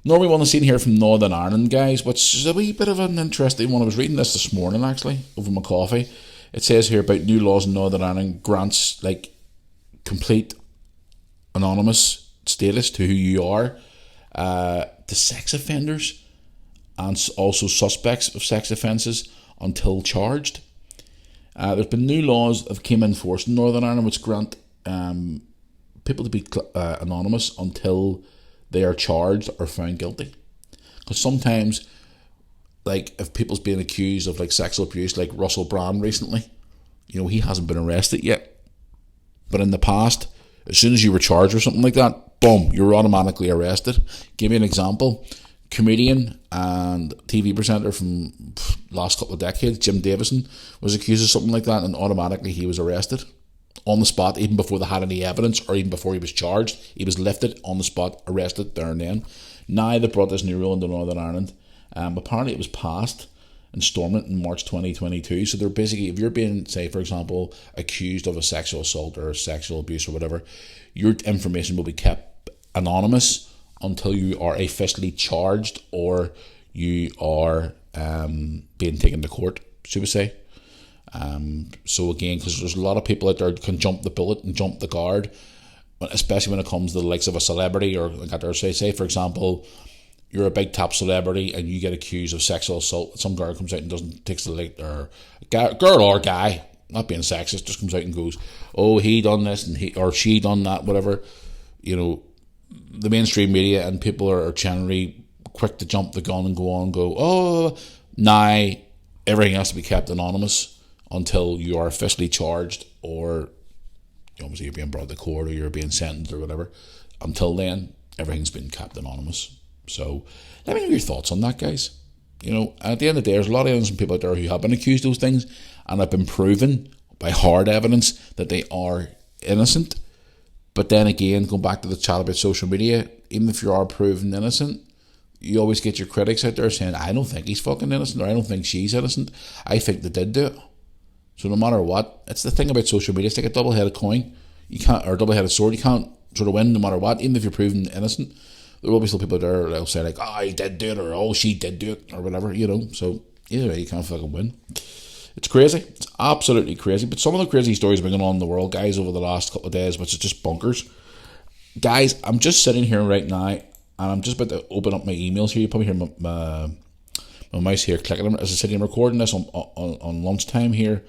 Normally one I've seen here from Northern Ireland, guys, which is a wee bit of an interesting one. I was reading this morning, actually, over my coffee. It says here about new laws in Northern Ireland grants, like, complete anonymous status to who you are to sex offenders and also suspects of sex offences until charged. There's been new laws that came in force in Northern Ireland which grant people to be anonymous until they are charged or found guilty. Because sometimes, like, if people's being accused of, like, sexual abuse, like Russell Brand recently, he hasn't been arrested yet. But in the past, as soon as you were charged or something like that, boom, you were automatically arrested. Give me an example. Comedian and TV presenter from last couple of decades, Jim Davison, was accused of something like that, and automatically he was arrested on the spot, even before they had any evidence or even before he was charged. He was lifted on the spot, arrested there and then. Now they brought this new rule into Northern Ireland. Apparently it was passed in Stormont in March 2022. So they're basically, if you're being, say, for example, accused of a sexual assault or sexual abuse or whatever, your information will be kept anonymous until you are officially charged or you are being taken to court, should we say. So again, because there's a lot of people out there who can jump the bullet and jump the guard, especially when it comes to the likes of a celebrity, or like I dare say for example, you're a big top celebrity and you get accused of sexual assault. Some girl comes out and takes the light, or girl or guy, not being sexist, just comes out and goes, oh, he done this and he or she done that, whatever. The mainstream media and people are generally quick to jump the gun and go on and go, oh, now everything has to be kept anonymous until you are officially charged, or obviously you're being brought to court or you're being sentenced or whatever. Until then, everything's been kept anonymous. So let me know your thoughts on that, guys. At the end of the day, there's a lot of innocent people out there who have been accused of those things and have been proven by hard evidence that they are innocent. But then again, going back to the chat about social media, even if you are proven innocent, you always get your critics out there saying, I don't think he's fucking innocent, or I don't think she's innocent. I think they did do it. So no matter what, it's the thing about social media, it's like a double-headed coin. You can't, or a double-headed sword, you can't sort of win no matter what. Even if you're proven innocent, there will be still people there that'll say like, oh, he did do it, or oh, she did do it, or whatever, So either way, you can't fucking win. It's crazy. It's absolutely crazy. But some of the crazy stories have been going on in the world, guys, over the last couple of days, which is just bonkers. Guys, I'm just sitting here right now, and I'm just about to open up my emails here. You probably hear my mouse here clicking as I sit here. I'm recording this on lunchtime here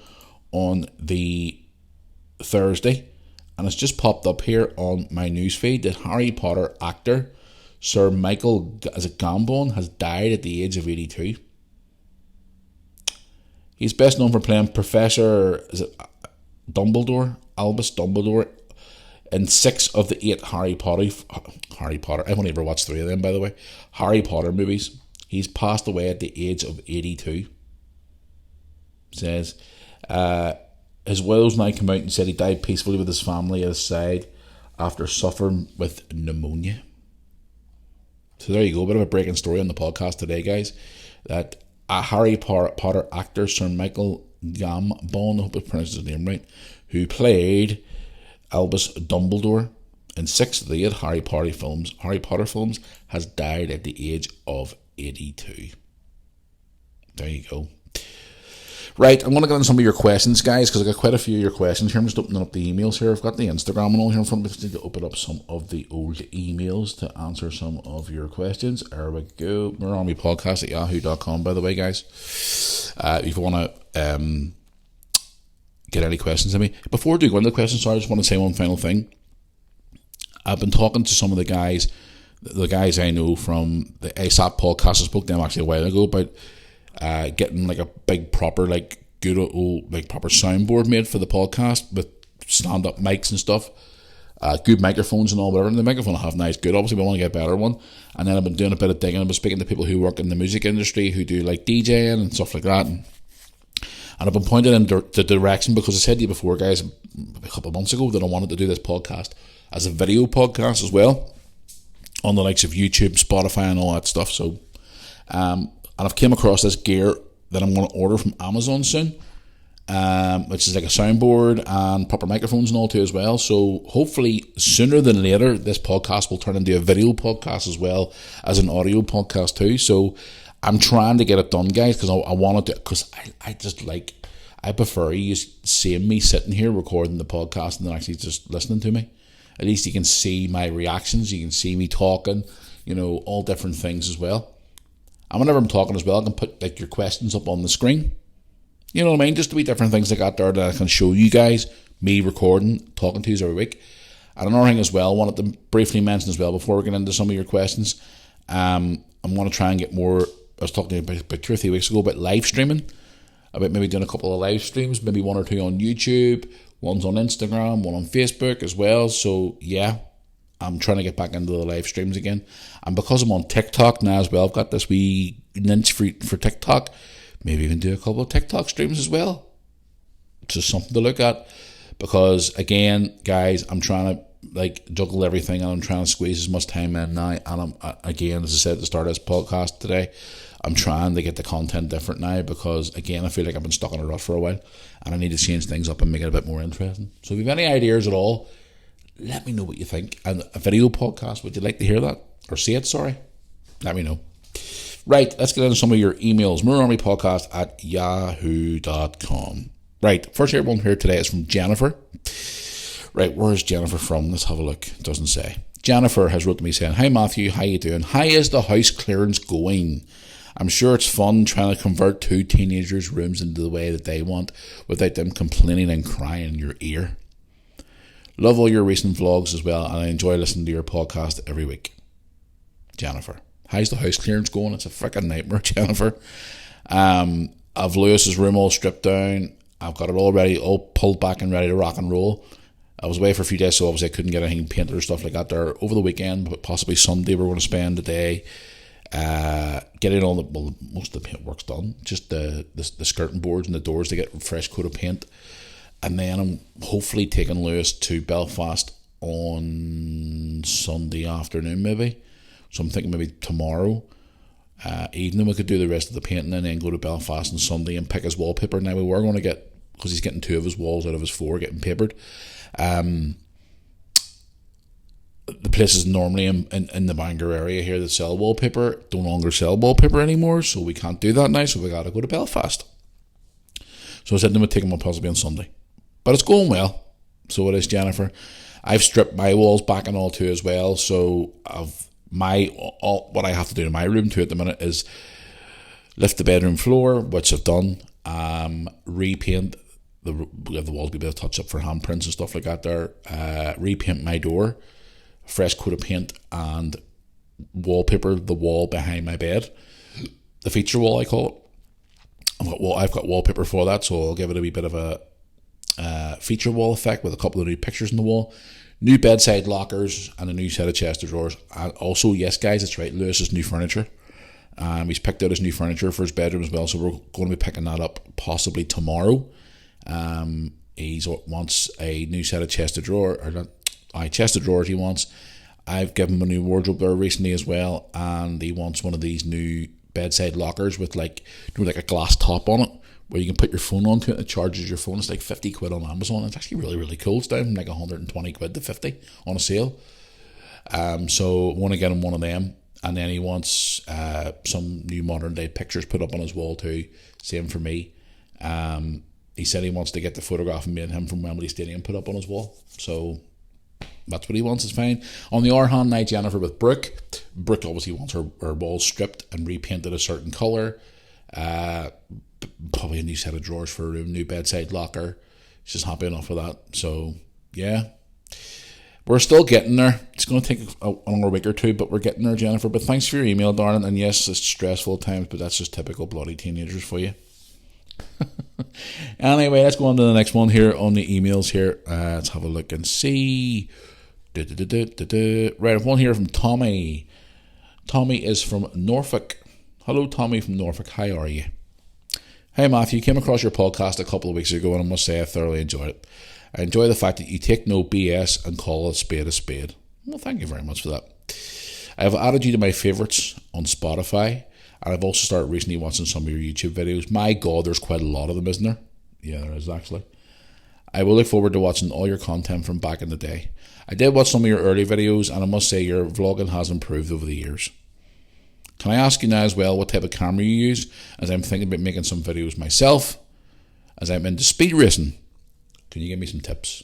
on the Thursday, and it's just popped up here on my newsfeed that Harry Potter actor Sir Michael Gambon has died at the age of 82. He's best known for playing Professor Dumbledore, Albus Dumbledore, in 6 of the 8 Harry Potter. I've only ever watched 3 of them, by the way. Harry Potter movies. He's passed away at the age of 82. Says his will's now come out and said he died peacefully with his family at his side after suffering with pneumonia. So there you go, a bit of a breaking story on the podcast today, guys. That a Harry Potter actor, Sir Michael Gambon, I hope I pronounced his name right, who played Albus Dumbledore in 6 of the 8 Harry Potter films, has died at the age of 82. There you go. Right, I'm going to get into some of your questions, guys, because I've got quite a few of your questions here. I'm just opening up the emails here. I've got the Instagram and all here in front of me. I just need to open up some of the old emails to answer some of your questions. There we go. MirrorArmyPodcast@yahoo.com, by the way, guys. If you want to get any questions to me. Before I do go into the questions, sorry, I just want to say one final thing. I've been talking to some of the guys I know from the ASAP podcast. I spoke to them actually a while ago about getting like a big proper good old proper soundboard made for the podcast with stand up mics and stuff, good microphones and all, whatever. And the microphone I have now is good. Obviously we want to get a better one. And then I've been doing a bit of digging. I've been speaking to people who work in the music industry who do like DJing and stuff like that, and I've been pointed in the direction, because I said to you before, guys, a couple of months ago, that I wanted to do this podcast as a video podcast as well on the likes of YouTube, Spotify and all that stuff. So and I've came across this gear that I'm going to order from Amazon soon, which is like a soundboard and proper microphones and all too as well. So hopefully sooner than later, this podcast will turn into a video podcast as well as an audio podcast too. So I'm trying to get it done, guys, because I wanted to, because I just like, I prefer you seeing me sitting here recording the podcast and then actually just listening to me. At least you can see my reactions, you can see me talking, all different things as well. And whenever I'm talking as well, I can put like your questions up on the screen. You know what I mean? Just to be different things like that there that I can show you guys, me recording, talking to you every week. And another thing as well, I wanted to briefly mention as well before we get into some of your questions, I'm going to try and get more, I was talking about 2 or 3 weeks ago about live streaming, about maybe doing a couple of live streams, maybe 1 or 2 on YouTube, one's on Instagram, one on Facebook as well. So yeah, I'm trying to get back into the live streams again. And because I'm on TikTok now as well, I've got this wee niche for TikTok. Maybe even do a couple of TikTok streams as well. It's just something to look at. Because again, guys, I'm trying to juggle everything and I'm trying to squeeze as much time in now. And again, as I said at the start of this podcast today, I'm trying to get the content different now because again, I feel like I've been stuck in a rut for a while and I need to change things up and make it a bit more interesting. So if you have any ideas at all, let me know what you think. And a video podcast, would you like to hear that? Or see it, sorry? Let me know. Right, let's get into some of your emails. mirrorarmypodcast@yahoo.com. Right, first one here today is from Jennifer. Right, where's Jennifer from? Let's have a look. It doesn't say. Jennifer has wrote to me saying, "Hi Matthew, how you doing? How is the house clearance going? I'm sure it's fun trying to convert 2 teenagers' rooms into the way that they want without them complaining and crying in your ear. Love all your recent vlogs as well, and I enjoy listening to your podcast every week." Jennifer. How's the house clearance going? It's a freaking nightmare, Jennifer. I've Lewis's room all stripped down. I've got it all ready, all pulled back and ready to rock and roll. I was away for a few days, so obviously I couldn't get anything painted or stuff like that there over the weekend, but possibly Sunday we're going to spend the day getting all most of the paint work's done. Just the skirting boards and the doors to get a fresh coat of paint. And then I'm hopefully taking Lewis to Belfast on Sunday afternoon maybe. So I'm thinking maybe tomorrow evening we could do the rest of the painting and then go to Belfast on Sunday and pick his wallpaper. Now we were going to get, because he's getting 2 of his walls out of his 4 getting papered. The places normally in the Bangor area here that sell wallpaper don't longer sell wallpaper anymore, so we can't do that now, so we got to go to Belfast. So I said to him I'd take him possibly on Sunday. But it's going well. So it is, Jennifer. I've stripped my walls back and all too as well, so what I have to do in my room too at the minute is lift the bedroom floor, which I've done, repaint the walls, be a bit of touch up for handprints and stuff like that there, repaint my door, fresh coat of paint and wallpaper the wall behind my bed, the feature wall I call it. I've got wallpaper for that, so I'll give it a wee bit of a feature wall effect with a couple of new pictures on the wall. New bedside lockers and a new set of chest of drawers. And also, yes guys, that's right, Lewis's new furniture. He's picked out his new furniture for his bedroom as well, so we're going to be picking that up possibly tomorrow. He wants a new set of chest of drawers he wants. I've given him a new wardrobe there recently as well, and he wants one of these new bedside lockers with like a glass top on it, where you can put your phone onto it and it charges your phone. It's like 50 quid on Amazon. It's actually really, really cool. It's down from like 120 quid to 50 on a sale. So I want to get him one of them. And then he wants some new modern day pictures put up on his wall too. Same for me. He said he wants to get the photograph of me and him from Wembley Stadium put up on his wall. So that's what he wants. It's fine. On the other hand, now Jennifer with Brooke obviously wants her walls stripped and repainted a certain colour. Probably a new set of drawers for a room, new bedside locker. She's happy enough with that. So yeah, we're still getting there. It's going to take another week or 2, but we're getting there, Jennifer. But thanks for your email, darling. And yes, it's stressful at times, but that's just typical bloody teenagers for you. Anyway, let's go on to the next one here on the emails here. Let's have a look and see. Right, I've one here from Tommy. Tommy is from Norfolk. Hello, Tommy from Norfolk. How are you? Hey Matthew, came across your podcast a couple of weeks ago and I must say I thoroughly enjoyed it. I enjoy the fact that you take no BS and call a spade a spade. Well, thank you very much for that. I have added you to my favourites on Spotify, and I've also started recently watching some of your YouTube videos. My God, there's quite a lot of them, isn't there? Yeah, there is actually. I will look forward to watching all your content from back in the day. I did watch some of your early videos, and I must say your vlogging has improved over the years. Can I ask you now as well what type of camera you use, as I'm thinking about making some videos myself, as I'm into speed racing? Can you give me some tips?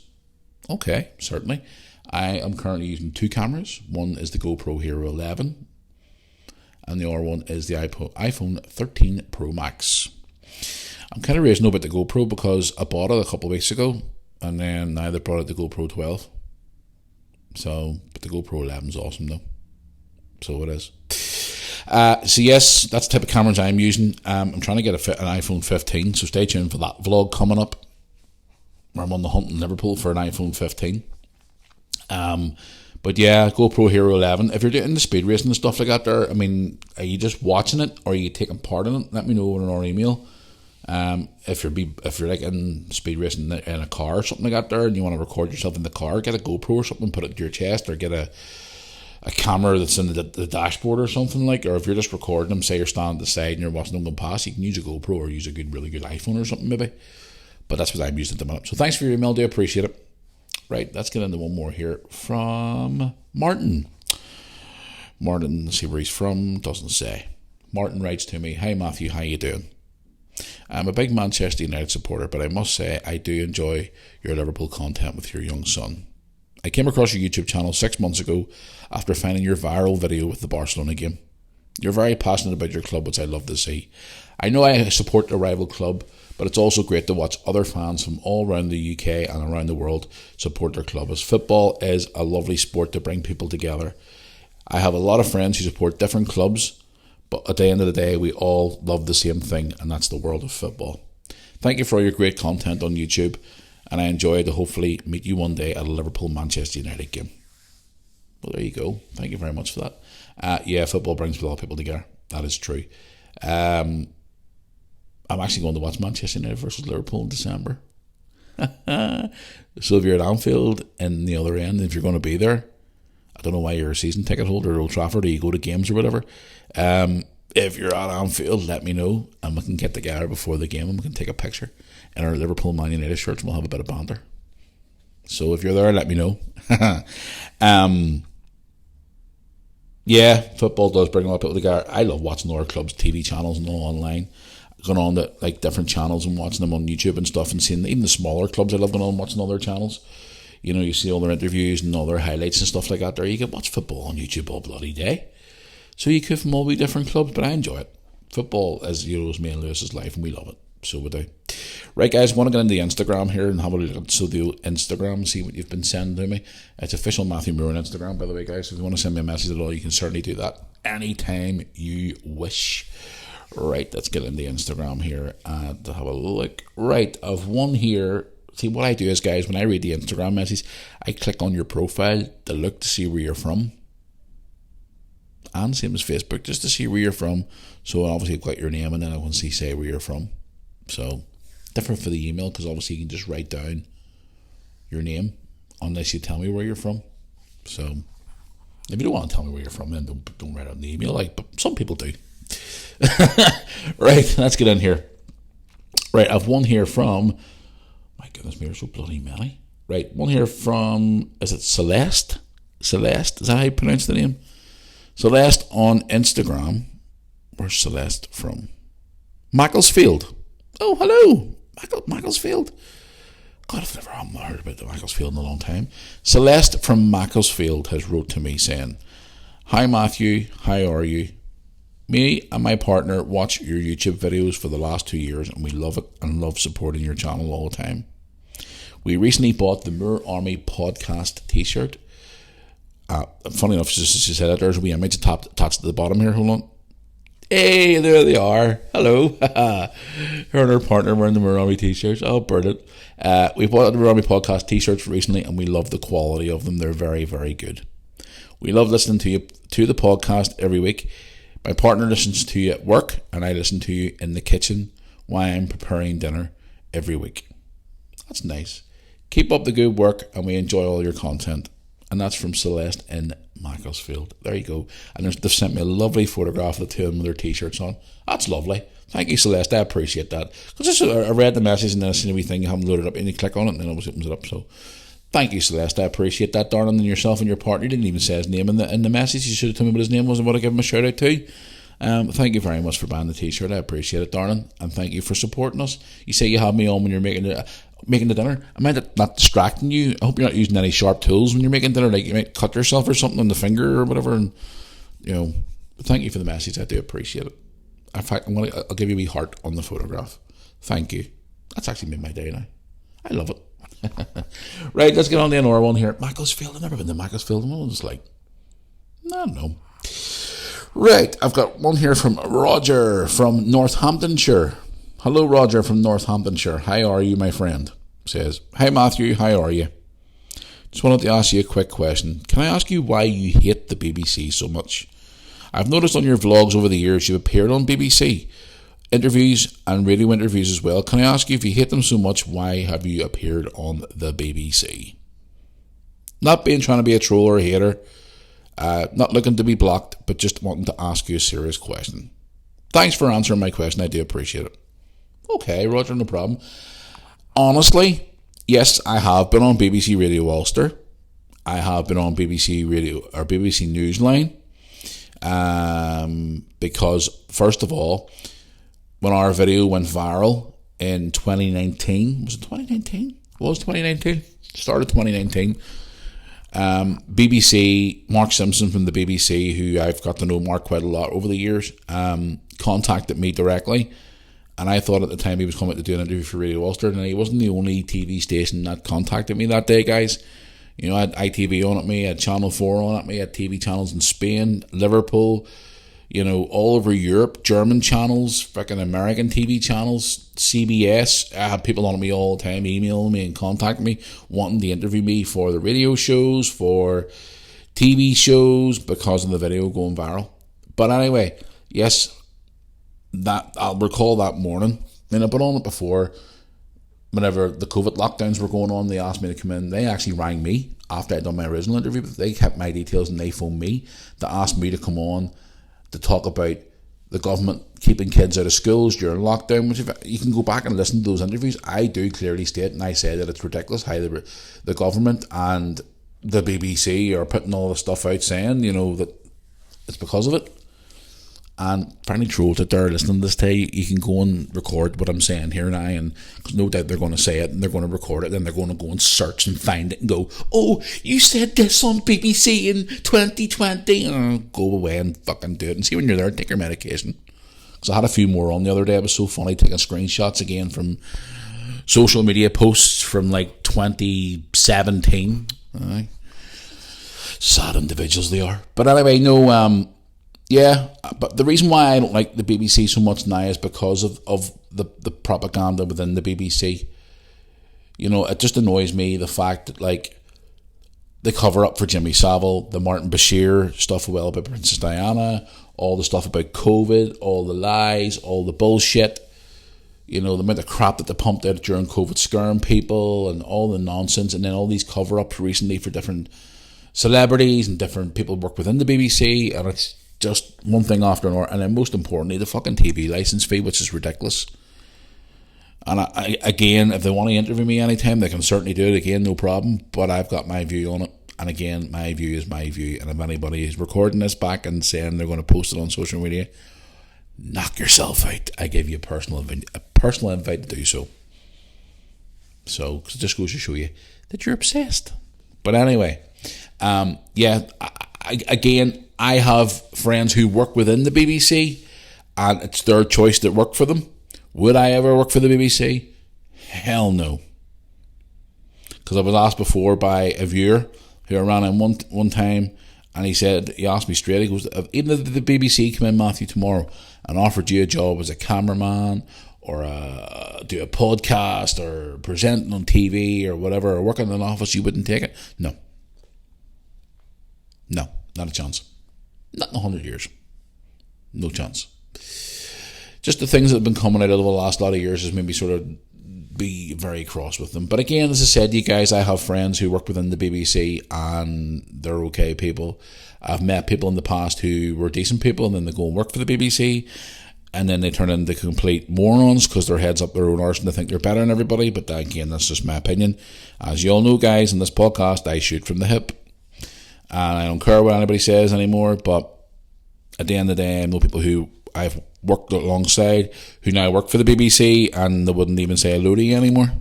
Okay, certainly. I am currently using 2 cameras. One is the GoPro Hero 11, and the other one is the iPhone 13 Pro Max. I'm kind of raising about the GoPro because I bought it a couple of weeks ago, and then now they brought out the GoPro 12. So, but the GoPro 11 is awesome though. So it is. So yes, that's the type of cameras I'm using. I'm trying to get an iPhone 15, so stay tuned for that vlog coming up, where I'm on the hunt in Liverpool for an iPhone 15. But yeah, GoPro Hero 11. If you're doing the speed racing and stuff like that there, I mean, are you just watching it or are you taking part in it? Let me know in our email. If you're like in speed racing in a car or something like that there, and you want to record yourself in the car, get a GoPro or something, put it to your chest, or get a camera that's in the dashboard or something like. Or if you're just recording them, say you're standing at the side and you're watching them go past, you can use a GoPro or use a really good iPhone or something maybe. But that's what I'm using at the minute. So thanks for your email, do appreciate it. Right, let's get into one more here from Martin. Martin, let's see where he's from, doesn't say. Martin writes to me, "Hi Matthew, how you doing? I'm a big Manchester United supporter, but I must say I do enjoy your Liverpool content with your young son. I came across your YouTube channel 6 months ago after finding your viral video with the Barcelona game. You're very passionate about your club, which I love to see. I know I support the rival club, but it's also great to watch other fans from all around the UK and around the world support their club, as football is a lovely sport to bring people together. I have a lot of friends who support different clubs, but at the end of the day, we all love the same thing, and that's the world of football. Thank you for all your great content on YouTube, and I enjoy to hopefully meet you one day at a Liverpool-Manchester United game." Well, there you go. Thank you very much for that. Yeah, football brings a lot of people together. That is true. I'm actually going to watch Manchester United versus Liverpool in December. So if you're at Anfield and the other end, if you're going to be there, I don't know why you're a season ticket holder at Old Trafford or you go to games or whatever. If you're at Anfield, let me know and we can get together before the game and we can take a picture in our Liverpool Man United shirts and we'll have a bit of banter. So if you're there, let me know. Yeah, football does bring a lot of people together. I love watching other clubs' TV channels and all online. Going on to like different channels and watching them on YouTube and stuff, and seeing even the smaller clubs. I love going on and watching other channels. You know, you see all their interviews and all their highlights and stuff like that there. You can watch football on YouTube all bloody day. So you could from all the different clubs, but I enjoy it. Football is, you know, is me and Lewis's life, and we love it. So we do. Right, guys, I want to get into Instagram here and have a look at the Instagram and see what you've been sending to me. It's official Matthew Moore on Instagram, by the way, guys. If you want to send me a message at all, you can certainly do that anytime you wish. Right, let's get into Instagram here and have a look. Right, I've one here. See, what I do is, guys, when I read the Instagram message, I click on your profile to look to see where you're from. And same as Facebook, just to see where you're from. So obviously I've got your name and then I can say where you're from. So different for the email, because obviously you can just write down your name unless you tell me where you're from. So if you don't want to tell me where you're from, then don't write out in the email, but some people do. Right, let's get in here. Right, I've one here from, my goodness me, you're so bloody many. Right, one here from, is it Celeste? Celeste, is that how you pronounce the name? Celeste on Instagram. Where's Celeste from? Macclesfield. Oh, hello, Macclesfield. God, I've never heard about the Macclesfield in a long time. Celeste from Macclesfield has wrote to me saying, "Hi Matthew, how are you? Me and my partner watch your YouTube videos for the last 2 years and we love it and love supporting your channel all the time. We recently bought the Moore Army podcast t-shirt. Funny enough, she said that there's a wee image attached to the bottom here. Hold on. Hey, there they are. Hello. Her and her partner wearing the Moore Army t-shirts. Oh, brilliant. We bought the Moore Army podcast t-shirts recently and we love the quality of them. They're very, very good. We love listening to the podcast every week. My partner listens to you at work and I listen to you in the kitchen while I'm preparing dinner every week." That's nice. Keep up the good work and we enjoy all your content. And that's from Celeste in Macclesfield. There you go. And they've sent me a lovely photograph of the two of them with their t-shirts on. That's lovely. Thank you, Celeste. I appreciate that. Because I read the message and then I seen a wee thing you haven't loaded up and you click on it and then it always opens it up. So thank you, Celeste. I appreciate that, darling. And yourself and your partner, you didn't even say his name in the message. You should have told me what his name was and what I give him a shout out to. Thank you very much for buying the t-shirt. I appreciate it, darling. And thank you for supporting us. You say you have me on when you're making the dinner. Am I not distracting you? I hope you're not using any sharp tools when you're making dinner. Like you might cut yourself or something on the finger or whatever. And thank you for the message. I do appreciate it. In fact, I'll give you a wee heart on the photograph. Thank you. That's actually made my day now. I love it. Right, let's get on to another one here. Macclesfield. I've never been to Macclesfield. And I was like, I don't know. Right, I've got one here from Roger from Northamptonshire. Hello, Roger from Northamptonshire. How are you, my friend? Says, hi, Matthew. How are you? Just wanted to ask you a quick question. Can I ask you why you hate the BBC so much? I've noticed on your vlogs over the years you've appeared on BBC interviews and radio interviews as well. Can I ask you, if you hate them so much, why have you appeared on the BBC? Not being trying to be a troll or a hater, not looking to be blocked, but just wanting to ask you a serious question. Thanks for answering my question. I do appreciate it. Okay, Roger, no problem. Honestly, yes, I have been on BBC Radio Ulster. I have been on BBC Radio or BBC Newsline. Because first of all, when our video went viral in 2019, was it 2019? Was 2019? Started 2019. BBC, Mark Simpson from the BBC, who I've got to know Mark quite a lot over the years, contacted me directly, and I thought at the time he was coming to do an interview for Radio Ulster, and he wasn't the only TV station that contacted me that day, guys. I had ITV on at me, I had Channel 4 on at me, I had TV channels in Spain, Liverpool, all over Europe, German channels, freaking American TV channels, CBS. I had people on me all the time, emailing me and contacting me, wanting to interview me for the radio shows, for TV shows, because of the video going viral. But anyway, yes, that I'll recall that morning. I've been on it before. Whenever the COVID lockdowns were going on, they asked me to come in. They actually rang me after I'd done my original interview, but they kept my details and they phoned me to ask me to come on to talk about the government keeping kids out of schools during lockdown. Which, if you can go back and listen to those interviews, I do clearly state, and I say that it's ridiculous how the government and the BBC are putting all the stuff out saying, that it's because of it. And for any trolls out there listening to this today, you can go and record what I'm saying here now, and cause no doubt they're going to say it and they're going to record it, and they're going to go and search and find it and go, oh, you said this on BBC in 2020. Go away and fucking do it. And see, when you're there, take your medication. Because I had a few more on the other day. It was so funny taking screenshots again from social media posts from like 2017. Sad individuals they are. But anyway, yeah, but the reason why I don't like the BBC so much now is because of the propaganda within the BBC. It just annoys me, the fact that, like, they cover up for Jimmy Savile, the Martin Bashir stuff about Princess Diana, all the stuff about COVID, all the lies, all the bullshit, the amount of crap that they pumped out during COVID, scaring people and all the nonsense, and then all these cover-ups recently for different celebrities and different people who work within the BBC, and it's just one thing after another. And then most importantly, the fucking TV licence fee, which is ridiculous. And I again, if they want to interview me anytime, they can certainly do it again, no problem. But I've got my view on it. And again, my view is my view. And if anybody is recording this back and saying they're going to post it on social media, knock yourself out. I give you a personal invite to do so. So, cause it just goes to show you that you're obsessed. But anyway, yeah, I have friends who work within the BBC, and it's their choice that work for them. Would I ever work for the BBC? Hell no. Because I was asked before by a viewer who I ran in one time, and he asked me straight, he goes, even if the BBC come in, Matthew, tomorrow and offered you a job as a cameraman or do a podcast or presenting on TV or whatever, or working in an office, you wouldn't take it? No, not a chance. Not in 100 years. No chance. Just the things that have been coming out of the last lot of years has made me sort of be very cross with them. But again, as I said, you guys, I have friends who work within the BBC and they're okay people. I've met people in the past who were decent people and then they go and work for the BBC and then they turn into complete morons because their heads up their own arse and they think they're better than everybody. But again, that's just my opinion. As you all know, guys, in this podcast, I shoot from the hip. And I don't care what anybody says anymore, but at the end of the day, I know people who I've worked alongside who now work for the BBC and they wouldn't even say hello to you anymore.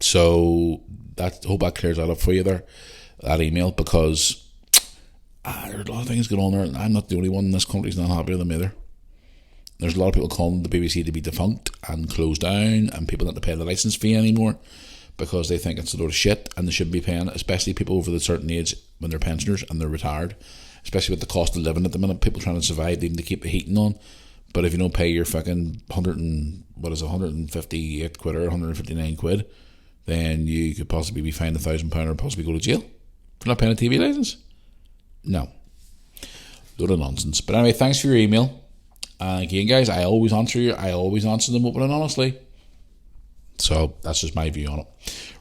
So I hope that clears that up for you there, that email, because there's a lot of things going on there and I'm not the only one in this country who's not happy with them either. There's a lot of people calling the BBC to be defunct and closed down and people not to pay the licence fee anymore because they think it's a load of shit and they shouldn't be paying it, especially people over the certain age when they're pensioners and they're retired, especially with the cost of living at the minute, people trying to survive even to keep the heating on. But if you don't pay your fucking 158 quid or 159 quid, then you could possibly be fined £1,000 or possibly go to jail for not paying a TV licence. No. Load of nonsense. But anyway, thanks for your email. Again, guys, I always answer them open and honestly. So that's just my view on it.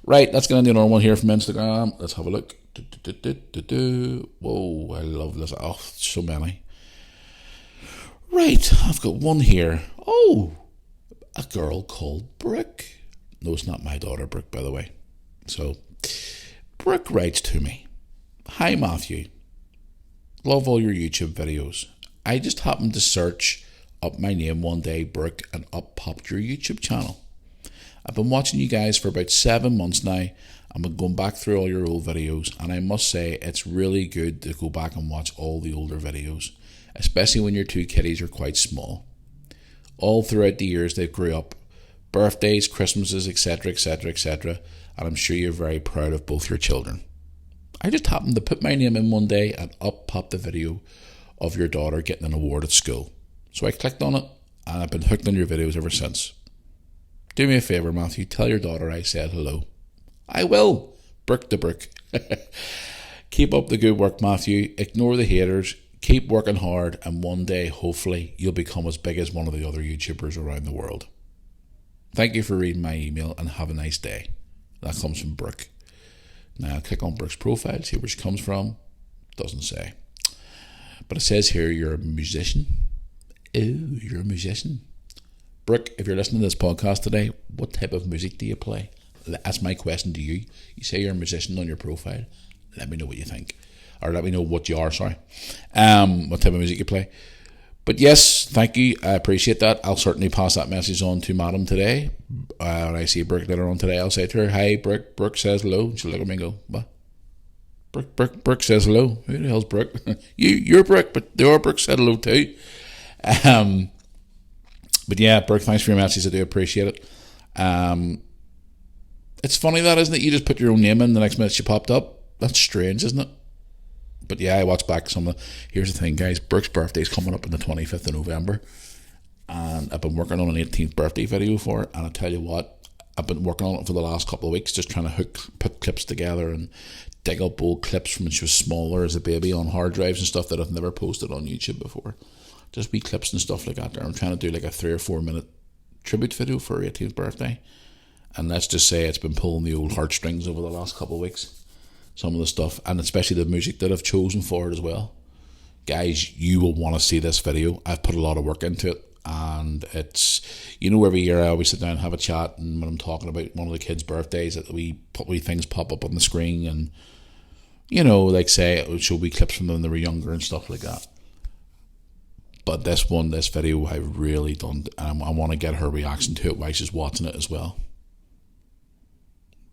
Right, let's get into another one here from Instagram. Let's have a look. Whoa, I love this. Oh, so many. Right, I've got one here. Oh, a girl called Brooke. No, it's not my daughter, Brooke, by the way. So, Brooke writes to me. Hi, Matthew. Love all your YouTube videos. I just happened to search up my name one day, Brooke, and up popped your YouTube channel. I've been watching you guys for about 7 months now. I've been going back through all your old videos, and I must say it's really good to go back and watch all the older videos, especially when your two kiddies are quite small. All throughout the years they grew up, birthdays, Christmases, etc., etc., etc., and I'm sure you're very proud of both your children. I just happened to put my name in one day and up popped the video of your daughter getting an award at school. So I clicked on it and I've been hooked on your videos ever since. Do me a favour, Matthew, tell your daughter I said hello. I will. Brooke to Brooke. Keep up the good work, Matthew. Ignore the haters. Keep working hard and one day, hopefully, you'll become as big as one of the other YouTubers around the world. Thank you for reading my email and have a nice day. That comes from Brooke. Now I'll click on Brooke's profile, see where she comes from. Doesn't say. But it says here you're a musician. Ooh, you're a musician. Brooke, if you're listening to this podcast today, what type of music do you play? That's my question to you. You say you're a musician on your profile. Let me know what you think. Or let me know what you are, sorry. What type of music you play. But yes, thank you. I appreciate that. I'll certainly pass that message on to Madam today. When I see Brooke later on today, I'll say to her, hi, Brooke. Brooke says hello. She'll look at me and go, what? Brooke says hello. Who the hell's Brooke? You're Brooke, but the other Brooke said hello too. But yeah, Brooke, thanks for your message. I do appreciate it. It's funny that, isn't it? You just put your own name in, the next minute she popped up. That's strange, isn't it? But yeah, I watched back some of the... Here's the thing, guys. Brooke's birthday's coming up on the 25th of November. And I've been working on an 18th birthday video for her. And I tell you what, I've been working on it for the last couple of weeks, just trying to put clips together and dig up old clips from when she was smaller as a baby on hard drives and stuff that I've never posted on YouTube before. Just wee clips and stuff like that there. I'm trying to do like a 3 or 4 minute tribute video for her 18th birthday. And let's just say it's been pulling the old heartstrings over the last couple of weeks. Some of the stuff, and especially the music that I've chosen for it as well. Guys, you will want to see this video. I've put a lot of work into it, and it's, you know, every year I always sit down and have a chat, and when I'm talking about one of the kids' birthdays, that we things pop up on the screen, and, you know, like say, it would show me clips from them when they were younger and stuff like that. But this video I've really done, and I want to get her reaction to it while she's watching it as well.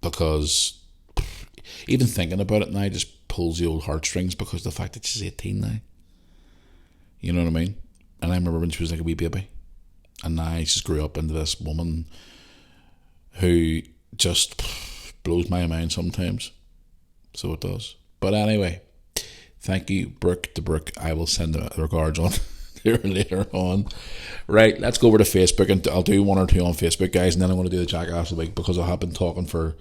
Because even thinking about it now just pulls the old heartstrings, because the fact that she's 18 now. You know what I mean? And I remember when she was like a wee baby. And now she's grew up into this woman who just blows my mind sometimes. So it does. But anyway, thank you, Brooke to Brooke. I will send the regards on to her later on. Right, let's go over to Facebook, and I'll do 1 or 2 on Facebook, guys, and then I'm going to do the Jackass of the Week, because I have been talking for...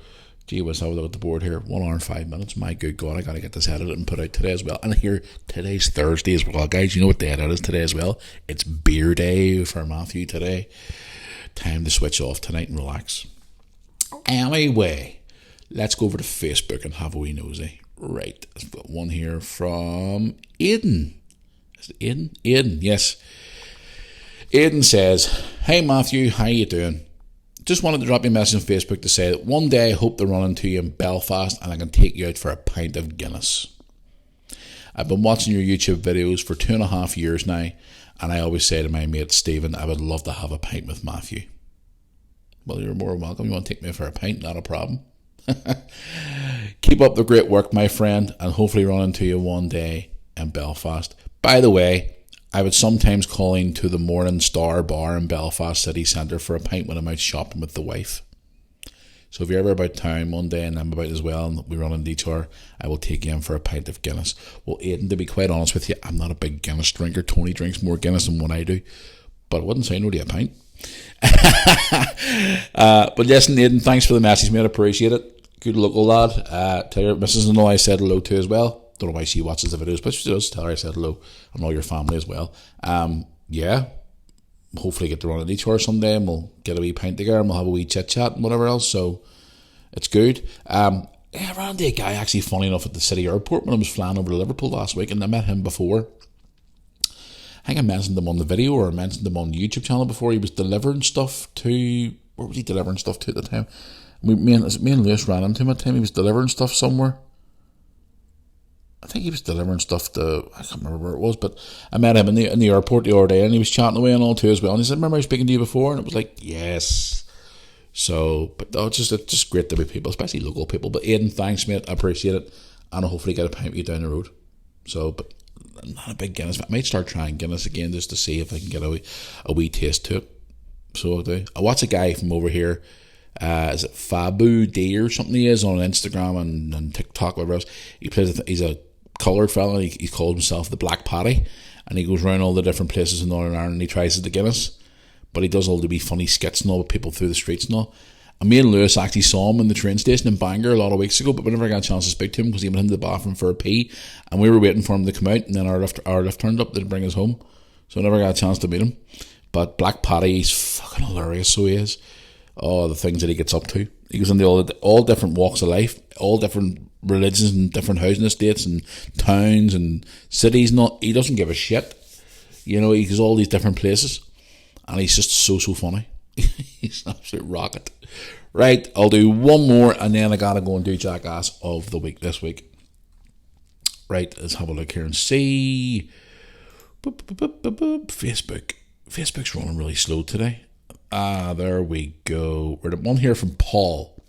Gee whiz, have a look at the board here. 1 hour and 5 minutes. My good God, I got to get this edited and put out today as well. And here, today's Thursday as well, guys. You know what day it is today as well? It's beer day for Matthew today. Time to switch off tonight and relax. Anyway, let's go over to Facebook and have a wee nosy. Right, I've got one here from Aidan. Is it Aidan? Aidan, yes. Aidan says, "Hey Matthew, how you doing? Just wanted to drop you a message on Facebook to say that one day I hope to run into you in Belfast and I can take you out for a pint of Guinness. I've been watching your YouTube videos for 2.5 years now, and I always say to my mate Stephen, I would love to have a pint with Matthew." Well, you're more welcome. You want to take me for a pint? Not a problem. Keep up the great work, my friend, and hopefully run into you one day in Belfast. By the way, I would sometimes call into the Morning Star bar in Belfast city centre for a pint when I'm out shopping with the wife. So if you're ever about town one day and I'm about as well and we run into each other, I will take you in for a pint of Guinness. Well, Aidan, to be quite honest with you, I'm not a big Guinness drinker. Tony drinks more Guinness than what I do, but I wouldn't say no to a pint. But listen, Aidan, thanks for the message, mate. I appreciate it. Good local lad. Tell your missus-in-law I said hello to as well. Don't know why she watches the videos, but she does. Tell her I said hello, and all your family as well. Yeah, hopefully get to run into each other someday, and we'll get a wee pint together, and we'll have a wee chit chat and whatever else. So it's good. I ran into a guy actually, funny enough, at the city airport when I was flying over to Liverpool last week, and I met him before. I think I mentioned him on the video, or I mentioned him on the YouTube channel before. He was delivering stuff to... Where was he delivering stuff to at the time? Me and Lewis ran into him at the time. He was delivering stuff somewhere. I think he was delivering stuff to... I can't remember where it was, but I met him in the airport the other day, and he was chatting away and all too as well. And he said, "Remember I was speaking to you before?" And it was like, yes. So, but it's just great to be people, especially local people. But Aidan, thanks, mate. I appreciate it. And I'll hopefully get a pint with you down the road. So, but I'm not a big Guinness. I might start trying Guinness again just to see if I can get a wee taste to it. So I do. I watch a guy from over here. Is it Fabu D or something he is on Instagram and TikTok, whatever else. He's a coloured fella. He called himself the Black Paddy, and he goes around all the different places in Northern Ireland and he tries the Guinness. But he does all the wee funny skits and all with people through the streets and all. And me and Lewis actually saw him in the train station in Bangor a lot of weeks ago, but we never got a chance to speak to him because he went into the bathroom for a pee, and we were waiting for him to come out, and then our lift turned up to bring us home, so I never got a chance to meet him. But Black Paddy, he's fucking hilarious, so he is. Oh, the things that he gets up to. He goes into all different walks of life, all different religions and different housing estates and towns and cities. He doesn't give a shit. You know, he goes all these different places, and he's just so funny. He's an absolute rocket. Right, I'll do one more, and then I gotta go and do Jackass of the week this week. Right, let's have a look here and see. Facebook. Facebook's running really slow today. There we go. We're at one here from Paul.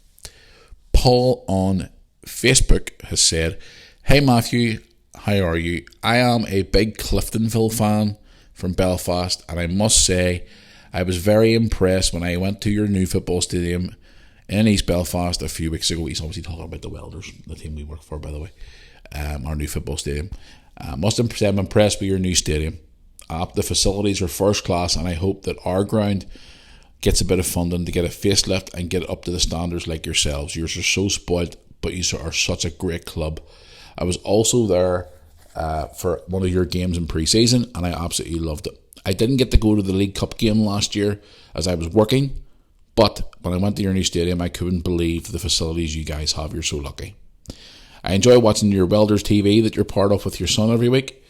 Paul on Facebook has said, "Hey Matthew, how are you? I am a big Cliftonville fan from Belfast, and I must say I was very impressed when I went to your new football stadium in East Belfast a few weeks ago." He's obviously talking about the Welders, the team we work for, by the way. Our new football stadium. Must say I'm impressed with your new stadium. The facilities are first class, and I hope that our ground gets a bit of funding to get a facelift and get it up to the standards like yourselves. Yours are so spoiled, but you are such a great club. I was also there for one of your games in pre-season, and I absolutely loved it. I didn't get to go to the League Cup game last year as I was working, but when I went to your new stadium, I couldn't believe the facilities you guys have. You're so lucky. I enjoy watching your Welders TV that you're part of with your son every week.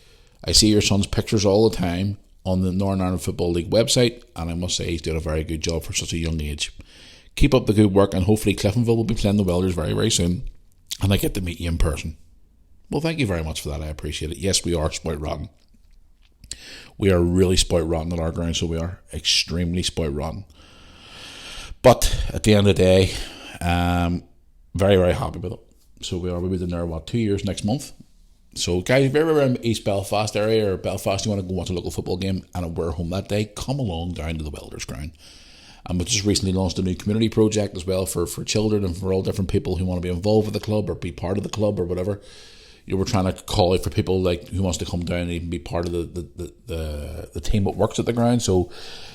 I see your son's pictures all the time on the Northern Ireland Football League website, and I must say he's doing a very good job for such a young age. Keep up the good work, and hopefully Cliftonville will be playing the Welders very, very soon, and I get to meet you in person. Well, thank you very much for that. I appreciate it. Yes, we are spoilt rotten. We are really spoilt rotten at our ground, so we are extremely spoilt rotten. But at the end of the day, very, very happy with it. So we'll be in there, 2 years next month. So guys, if you're ever around East Belfast area or Belfast, you want to go watch a local football game and we're home that day, come along down to the Welders ground. And we've just recently launched a new community project as well for children and for all different people who want to be involved with the club or be part of the club or whatever. You know, we're trying to call out for people like who wants to come down and even be part of the team that works at the ground. So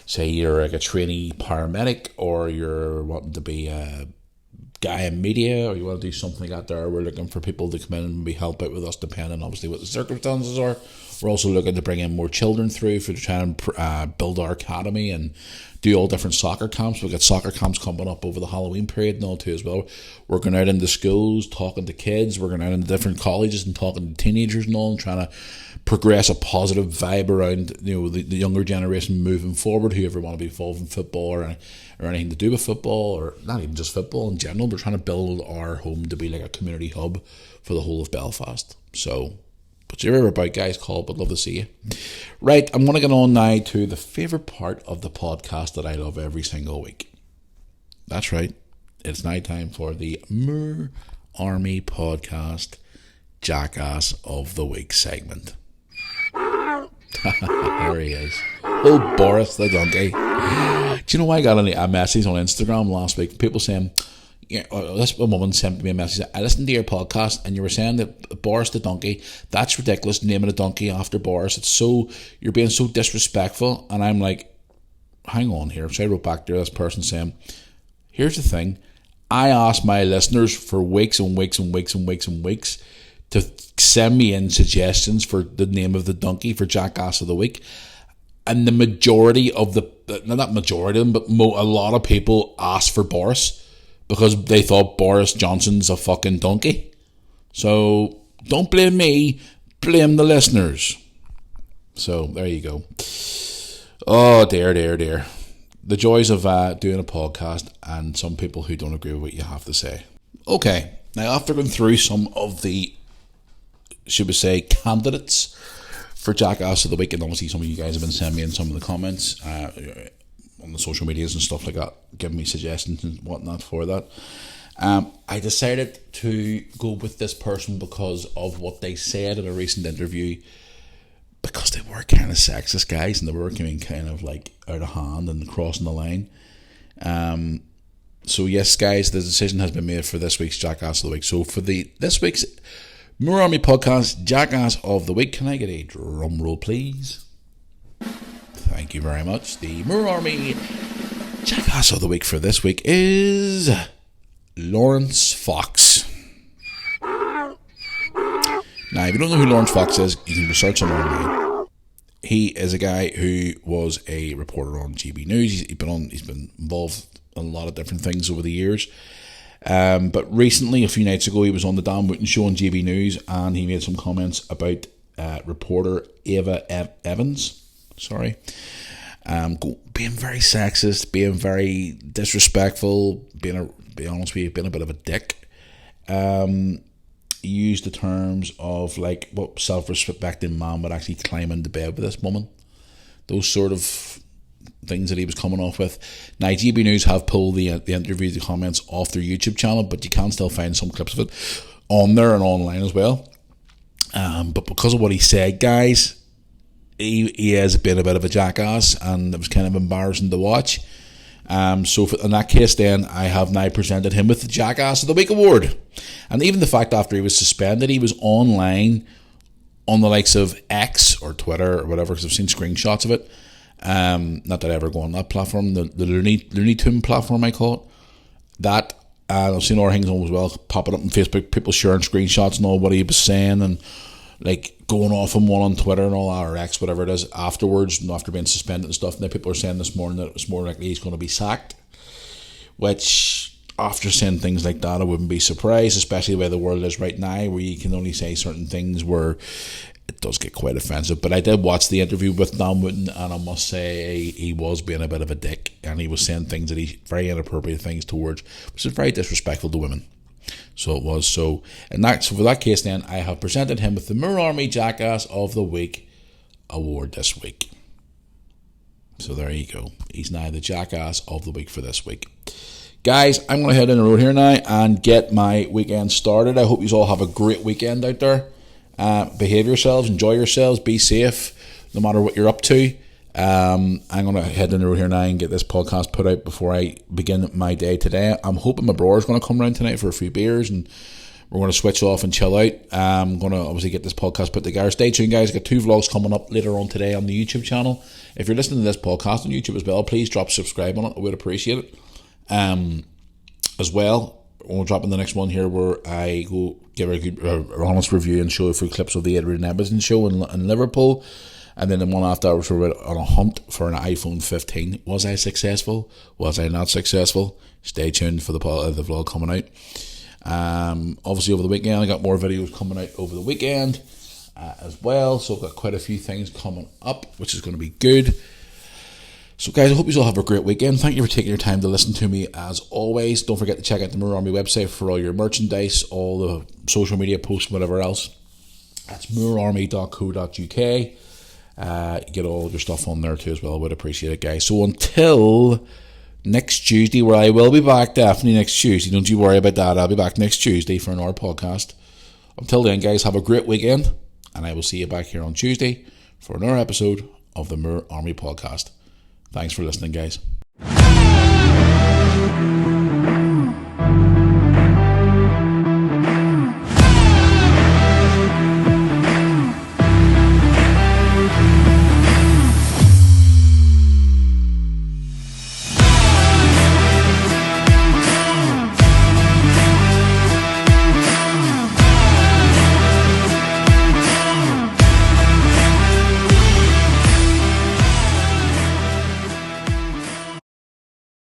say you're like a trainee paramedic, or you're wanting to be a guy in media, or you want to do something like that there. We're looking for people to come in and be help out with us, depending obviously what the circumstances are, We're also looking to bring in more children through for trying to build our academy and do all different soccer camps. We've got soccer camps coming up over the Halloween period and all too as well. We're going out into schools, talking to kids. We're going out into different colleges and talking to teenagers and all, and trying to progress a positive vibe around, you know, the younger generation moving forward, whoever want to be involved in football or anything to do with football, or not even just football in general. We're trying to build our home to be like a community hub for the whole of Belfast. So, but you're ever about, guys, call, but love to see you. Right, I'm going to get on now to the favourite part of the podcast that I love every single week. That's right, it's now time for the Moore Army Podcast Jackass of the Week segment. There he is. Oh, Boris the donkey. Do you know why I got a message on Instagram last week? People saying, yeah, this woman sent me a message. I listened to your podcast and you were saying that Boris the donkey, that's ridiculous, naming a donkey after Boris. It's so, you're being so disrespectful. And I'm like, hang on here. So I wrote back to this person saying, here's the thing. I asked my listeners for weeks and weeks and weeks and weeks and weeks to send me in suggestions for the name of the donkey for Jackass of the Week. And the majority of not majority of them, but a lot of people asked for Boris because they thought Boris Johnson's a fucking donkey. So don't blame me, blame the listeners. So there you go. Oh dear, dear, dear. The joys of doing a podcast and some people who don't agree with what you have to say. Okay, now after going through some of the, should we say, candidates for Jackass of the Week, and obviously some of you guys have been sending me in some of the comments on the social medias and stuff like that, giving me suggestions and whatnot for that. I decided to go with this person because of what they said in a recent interview, because they were kind of sexist, guys, and they were getting kind of like out of hand and crossing the line. So yes, guys, the decision has been made for this week's Jackass of the Week. So for this week's Moore Army Podcast Jackass of the Week, can I get a drum roll, please? Thank you very much. The Moore Army Jackass of the Week for this week is Lawrence Fox. Now, if you don't know who Lawrence Fox is, you can research him online. He is a guy who was a reporter on GB News. He's been involved in a lot of different things over the years. But recently, a few nights ago, he was on the Dan Wooten show on GB News, and he made some comments about reporter Ava Evans. Being very sexist, being very disrespectful, being a bit of a dick. He used the terms of like what self-respecting man would actually climb into bed with this woman. Those sort of things that he was coming off with. Now, GB News have pulled the interview, the comments off their YouTube channel, but you can still find some clips of it on there and online as well. But because of what he said, guys, he has been a bit of a jackass, and it was kind of embarrassing to watch. So in that case, then, I have now presented him with the Jackass of the Week award. And even the fact after he was suspended, he was online on the likes of X or Twitter or whatever, because I've seen screenshots of it. Not that I ever go on that platform, the Looney Tune platform, I call it. That, I've seen other things as well, popping up on Facebook, people sharing screenshots and all what he was saying, and like going off on one on Twitter and all that, or X, whatever it is, afterwards, and after being suspended and stuff. And then people are saying this morning that it was more likely he's going to be sacked, which, after saying things like that, I wouldn't be surprised, especially the way the world is right now, where you can only say certain things where it does get quite offensive. But I did watch the interview with Dan Wooten, and I must say he was being a bit of a dick, and he was saying things that he very inappropriate things towards, which is very disrespectful to women. So it was. So for that case, then, I have presented him with the Moore Army Jackass of the Week award this week. So there you go. He's now the Jackass of the Week for this week. Guys, I'm going to head in the road here now and get my weekend started. I hope you all have a great weekend out there. Behave yourselves, enjoy yourselves, be safe, no matter what you're up to. I'm going to head in the road here now and get this podcast put out before I begin my day today. I'm hoping my brother's going to come around tonight for a few beers, and we're going to switch off and chill out. I'm going to obviously get this podcast put together. Stay tuned, guys. I've got 2 vlogs coming up later on today on the YouTube channel. If you're listening to this podcast on YouTube as well, please drop subscribe on it. I would appreciate it. As well, We'll drop in the next one here where I go give a good, honest review and show a few clips of the Adrian Everton show in Liverpool. And then the one after I was on a hunt for an iPhone 15. Was I successful? Was I not successful? Stay tuned for the vlog coming out. Obviously over the weekend I got more videos coming out over the weekend as well. So I've got quite a few things coming up, which is going to be good. So guys, I hope you all have a great weekend. Thank you for taking your time to listen to me as always. Don't forget to check out the Moore Army website for all your merchandise, all the social media posts, whatever else. That's moorearmy.co.uk. Get all your stuff on there too as well. I would appreciate it, guys. So until next Tuesday, where I will be back, definitely next Tuesday. Don't you worry about that. I'll be back next Tuesday for another podcast. Until then, guys, have a great weekend. And I will see you back here on Tuesday for another episode of the Moore Army podcast. Thanks for listening, guys.